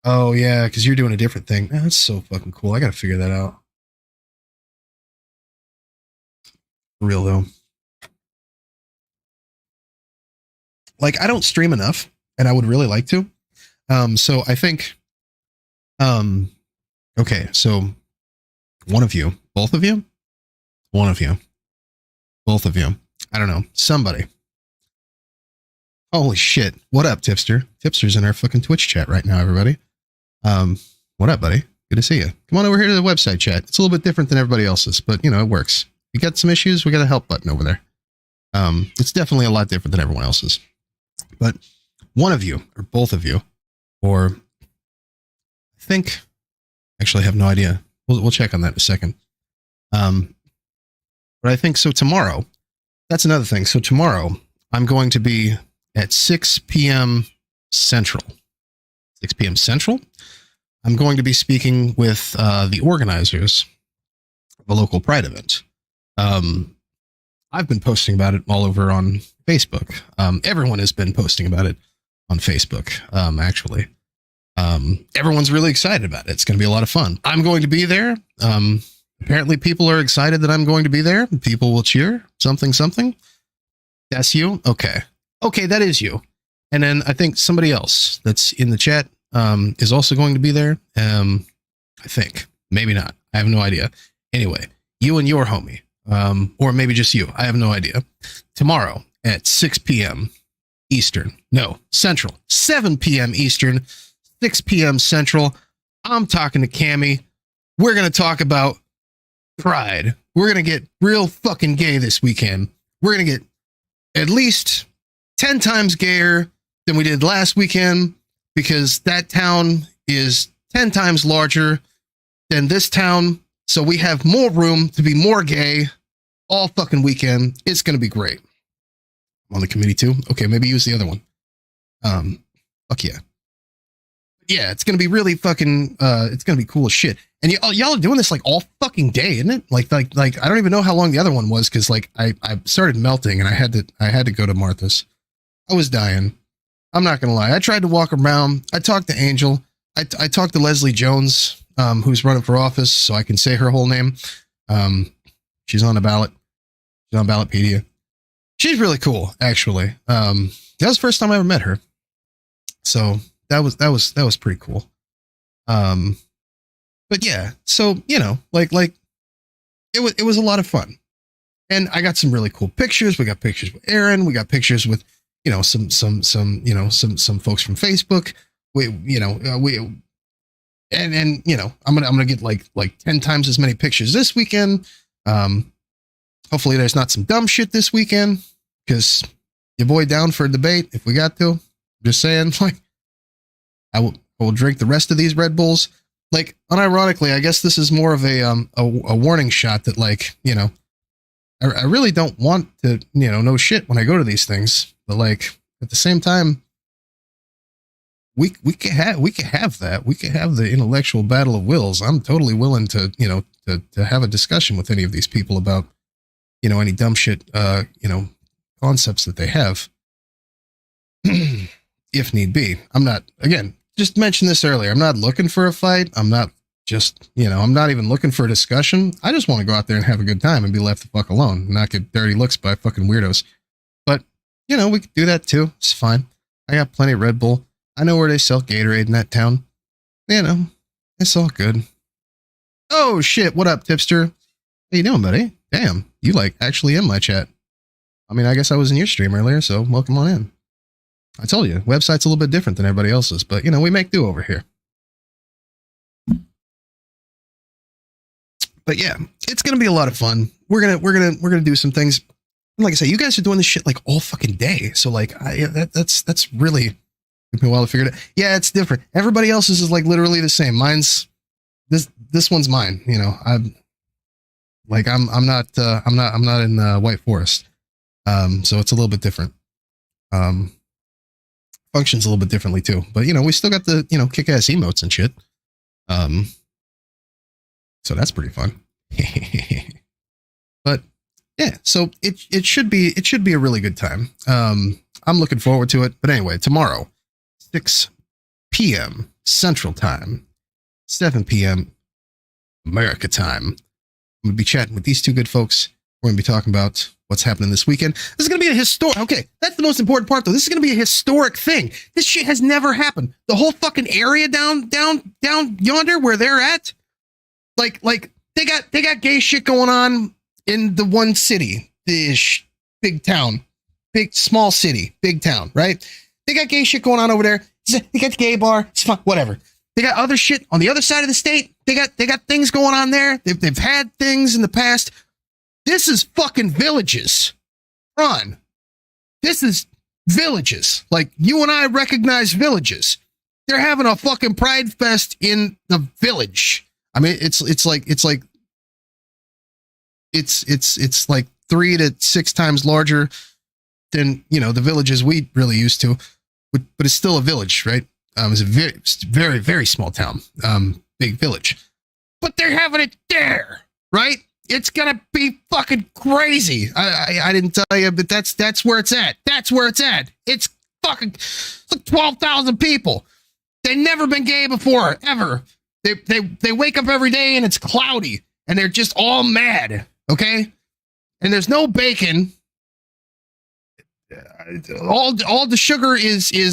Oh yeah, because you're doing a different thing. Man, that's so fucking cool. I gotta figure that out. For real though. Like, I don't stream enough, and I would really like to. So I think, okay, so one of you, both of you, one of you, both of you. I don't know, somebody. Holy shit! What up, Tipster? Tipster's in our fucking Twitch chat right now, everybody. What up, buddy? Good to see you. Come on over here to the website chat. It's a little bit different than everybody else's, but it works. You got some issues, we got a help button over there. It's definitely a lot different than everyone else's. But one of you, or both of you, or I think, actually I have no idea. We'll check on that in a second. But I think so tomorrow, that's another thing. So tomorrow I'm going to be at 6 p.m. Central. 6 p.m. Central? I'm going to be speaking with the organizers of a local Pride event. I've been posting about it all over on Facebook. Everyone has been posting about it on Facebook, actually. Everyone's really excited about it. It's going to be a lot of fun. I'm going to be there. Apparently people are excited that I'm going to be there. People will cheer. Something, something. That's you? Okay. Okay, that is you. And then I think somebody else that's in the chat is also going to be there. I think. Maybe not. I have no idea. Anyway, you and your homie. Or maybe just you. I have no idea. Tomorrow at 6 p.m. Eastern. No, Central. 7 p.m. Eastern. 6 p.m. Central. I'm talking to Cammie. We're going to talk about Pride. We're going to get real fucking gay this weekend. We're going to get at least 10 times gayer than we did last weekend because that town is 10 times larger than this town. So we have more room to be more gay all fucking weekend. It's going to be great. I'm on the committee too. Okay, maybe use the other one. Fuck yeah. Yeah, it's going to be really fucking, it's going to be cool as shit. And y'all are doing this like all fucking day, isn't it? Like, I don't even know how long the other one was. Cause like I started melting and I had to go to Martha's. I was dying. I'm not going to lie. I tried to walk around. I talked to Angel. I talked to Leslie Jones, who's running for office, so I can say her whole name. She's on the ballot. She's on Ballotpedia. She's really cool, actually. That was the first time I ever met her. So that was pretty cool. But yeah, so like it was a lot of fun. And I got some really cool pictures. We got pictures with Aaron. We got pictures with, some folks from Facebook. I'm gonna get like 10 times as many pictures this weekend. Hopefully there's not some dumb shit this weekend because your boy down for a debate if we got to. Just saying, like I will drink the rest of these Red Bulls. Like unironically, I guess this is more of a warning shot that like, I really don't want to, know shit when I go to these things, but like at the same time, we could have that. We could have the intellectual battle of wills. I'm totally willing to, to have a discussion with any of these people about, any dumb shit, concepts that they have, if need be. I'm not, again, just mentioned this earlier. I'm not looking for a fight. I'm not just, I'm not even looking for a discussion. I just want to go out there and have a good time and be left the fuck alone and not get dirty looks by fucking weirdos. But, we could do that too. It's fine. I got plenty of Red Bull. I know where they sell Gatorade in that town. It's all good. Oh shit. What up, tipster? How you doing, buddy? Damn. You actually in my chat. I mean, I guess I was in your stream earlier, so welcome on in. I told you, website's a little bit different than everybody else's, but we make do over here. But yeah, it's gonna be a lot of fun. We're gonna do some things. And like I say, you guys are doing this shit like all fucking day. So like, that's really took me a while to figure it out. Yeah, it's different. Everybody else's is like literally the same. Mine's this one's mine. I'm not in White Forest. So it's a little bit different. Functions a little bit differently too, but we still got the kick-ass emotes and shit. So that's pretty fun. But yeah, so it should be a really good time. I'm looking forward to it. But anyway, tomorrow, 6 p.m. Central Time, 7 p.m. America Time. I'm gonna be chatting with these two good folks. We're gonna be talking about what's happening this weekend. This is going to be a historic... Okay, that's the most important part, though. This is going to be a historic thing. This shit has never happened. The whole fucking area down yonder where they're at, like they got gay shit going on in the one city, the big town, small city, big town, right? They got gay shit going on over there. They got the gay bar. It's fun, whatever. They got other shit on the other side of the state. They got things going on there. They've had things in the past. This is fucking villages. Run. This is villages. Like, you and I recognize villages. They're having a fucking pride fest in the village. I mean, it's like 3 to 6 times larger than, the villages we really used to, but it's still a village, right? It's a very, very small town, big village, but they're having it there, right? It's gonna be fucking crazy. I didn't tell you, but that's where it's at. That's where it's at. It's fucking like 12,000 people. They've never been gay before, ever. They wake up every day and it's cloudy and they're just all mad, okay? And there's no bacon. All the sugar is they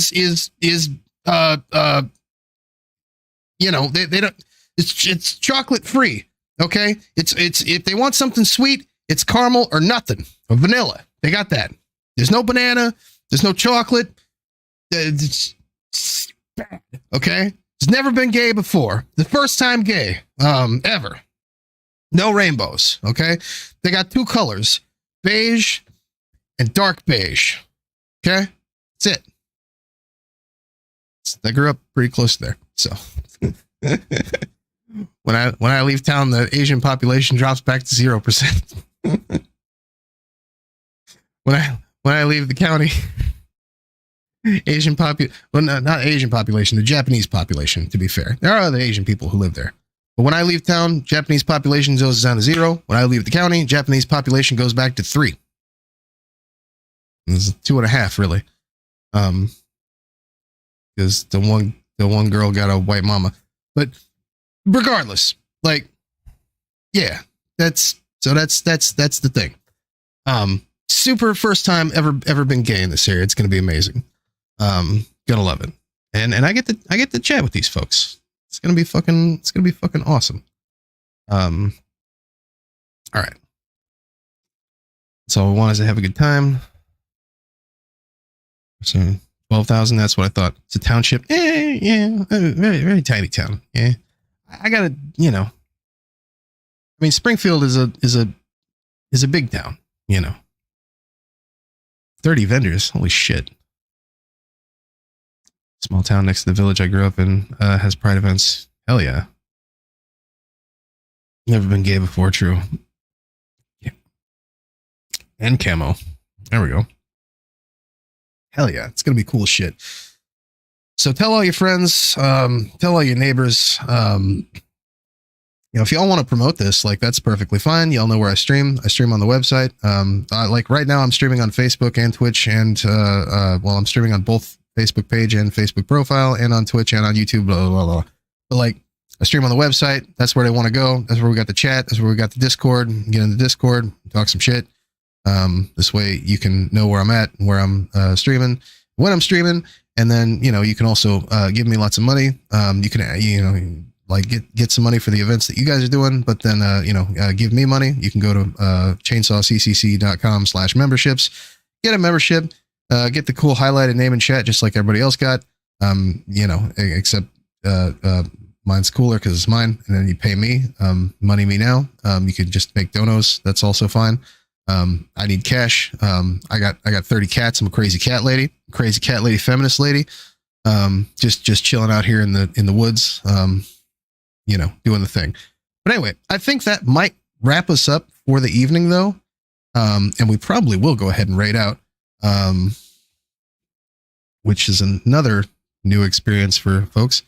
don't, it's chocolate free, okay? It's if they want something sweet, it's caramel or nothing, or vanilla. They got that. There's no banana, there's no chocolate. It's bad, okay? It's never been gay before. The first time gay, ever. No rainbows, okay? They got 2 colors, beige and dark beige. Okay? That's it. I grew up pretty close there. So when I leave town, the Asian population drops back to 0%. when I leave the county, not Asian population, the Japanese population, to be fair. There are other Asian people who live there. But when I leave town, Japanese population goes down to 0. When I leave the county, Japanese population goes back to 3. It's 2.5, really. Because the one girl got a white mama. But regardless, like, yeah, that's the thing. Super first time ever been gay in this area. It's gonna be amazing. Gonna love it. And I get to chat with these folks. It's gonna be fucking awesome. All right. So I want us to have a good time. So 12,000. That's what I thought. It's a township. Yeah, very, very tiny town. Yeah, I gotta, I mean, Springfield is a big town. 30 vendors. Holy shit. Small town next to the village I grew up in has pride events. Hell yeah. Never been gay before. True. Yeah. And camo. There we go. Hell yeah, it's gonna be cool shit. So tell all your friends, tell all your neighbors. If y'all want to promote this, like, that's perfectly fine. Y'all know where I stream. I stream on the website. Like right now, I'm streaming on Facebook and Twitch, and I'm streaming on both Facebook page and Facebook profile, and on Twitch and on YouTube. Blah blah blah. But like, I stream on the website. That's where they want to go. That's where we got the chat. That's where we got the Discord. Get in the Discord, talk some shit. This way you can know where I'm at, where I'm streaming, when I'm streaming, and then you can also give me lots of money. You can get some money for the events that you guys are doing, but then give me money. You can go to chainsawccc.com/memberships, get a membership, get the cool highlighted name and chat just like everybody else got. Except mine's cooler because it's mine, and then you pay me money me now. You can just make donos. That's also fine. I need cash. I got 30 cats. I'm a crazy cat lady, feminist lady. Just chilling out here in the woods, doing the thing. But anyway, I think that might wrap us up for the evening though. And we probably will go ahead and raid out, which is another new experience for folks.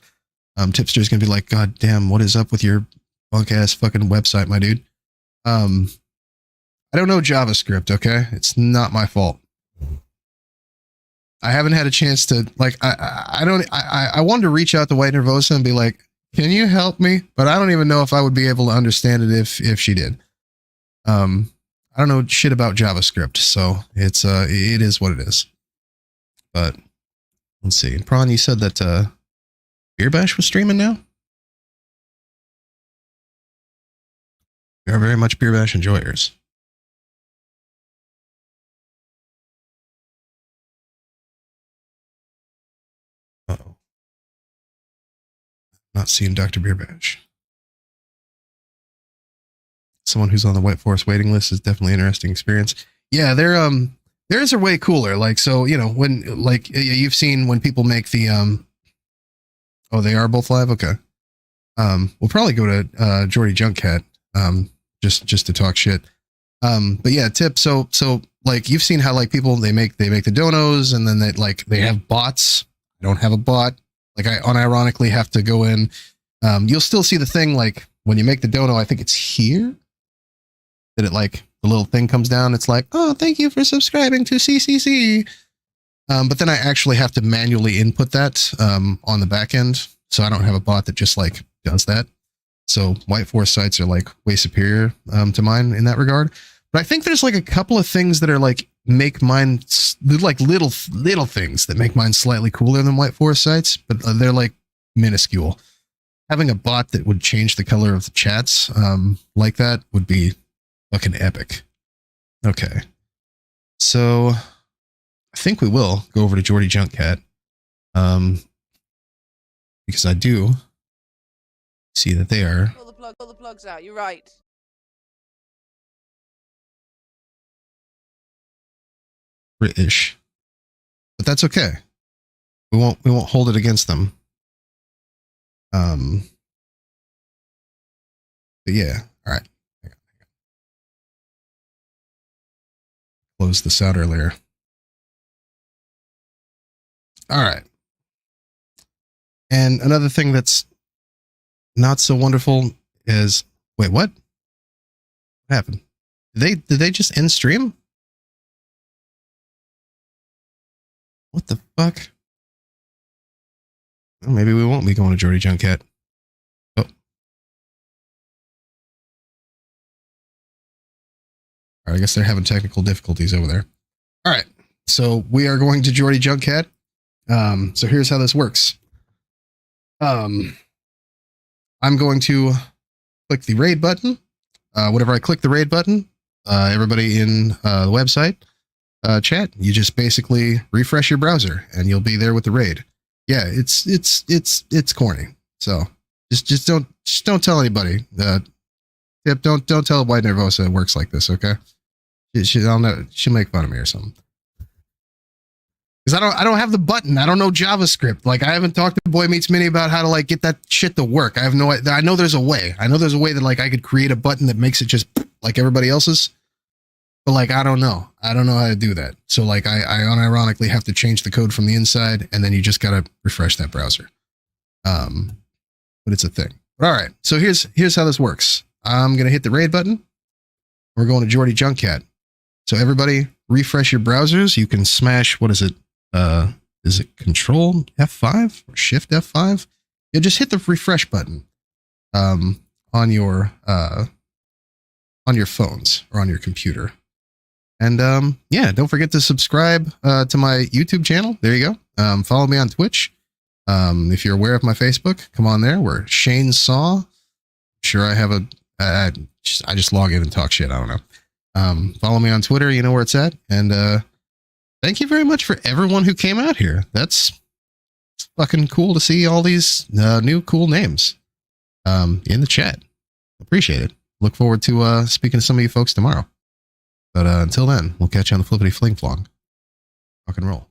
Tipster's gonna be like, God damn, what is up with your bunk ass fucking website, my dude? I don't know JavaScript, okay? It's not my fault. I haven't had a chance to, like, I wanted to reach out to White Nervosa and be like, can you help me? But I don't even know if I would be able to understand it if she did. I don't know shit about JavaScript, so it is what it is. But let's see. Prawn, you said that Beer Bash was streaming now? We are very much Beer Bash enjoyers. Uh-oh. Not seeing Dr. Beer Badge. Someone who's on the White Forest waiting list is definitely an interesting experience. Yeah, theirs are way cooler. Like, so, you know, when, like, you've seen when people make the, oh, they are both live? Okay. We'll probably go to, Jordy JoCat, just to talk shit. But yeah, tip. So, like, you've seen how, like, people, they make the donos, and then they have bots. I don't have a bot. Like, I unironically have to go in. You'll still see the thing, like, when you make the dono, I think it's here that it, like, the little thing comes down. It's like, oh, thank you for subscribing to CCC. But then I actually have to manually input that on the back end. So I don't have a bot that just, like, does that. So White Forest sites are, like, way superior to mine in that regard. But I think there's, like, a couple of things that are, like, make mine, like, little things that make mine slightly cooler than White Forest sites, but they're, like, minuscule. Having a bot that would change the color of the chats like that would be fucking epic. Okay. So I think we will go over to Jordy JoCat. Because I do see that they are. Pull the plugs out. You're right. British. But that's okay. We won't hold it against them. But yeah. All right. Closed this out earlier. All right. And another thing that's not so wonderful is, wait, what? What happened? Did they just end stream? What the fuck? Well, maybe we won't be going to Jordy JoCat. Oh. All right, I guess they're having technical difficulties over there. All right, so we are going to Jordy JoCat. So here's how this works. I'm going to click the raid button. Whenever I click the raid button, everybody in the website chat, you just basically refresh your browser and you'll be there with the raid. Yeah, it's corny. So just don't tell anybody. Yep, don't tell White Nervosa it works like this, okay? She'll make fun of me or something. Because I don't have the button. I don't know JavaScript. Like, I haven't talked to Boy Meets Mini about how to, like, get that shit to work. I have no idea. I know there's a way. I know there's a way that, like, I could create a button that makes it just like everybody else's. But, like, I don't know. I don't know how to do that. So, like, I unironically have to change the code from the inside, and then you just got to refresh that browser. But it's a thing. But all right. So here's how this works. I'm going to hit the raid button. We're going to Jordy JoCat. So everybody refresh your browsers. You can smash, what is it? Is it Control F5 or Shift F5? Yeah, just hit the refresh button on your phones or on your computer. And yeah, don't forget to subscribe to my YouTube channel. There you go. Follow me on Twitch. If you're aware of my Facebook, come on there. We're Shane Saw. Sure, I have I just log in and talk shit. I don't know. Follow me on Twitter. You know where it's at. And thank you very much for everyone who came out here. That's fucking cool to see all these new cool names in the chat. Appreciate it. Look forward to speaking to some of you folks tomorrow. But until then, we'll catch you on the flippity fling flong. Rock and roll.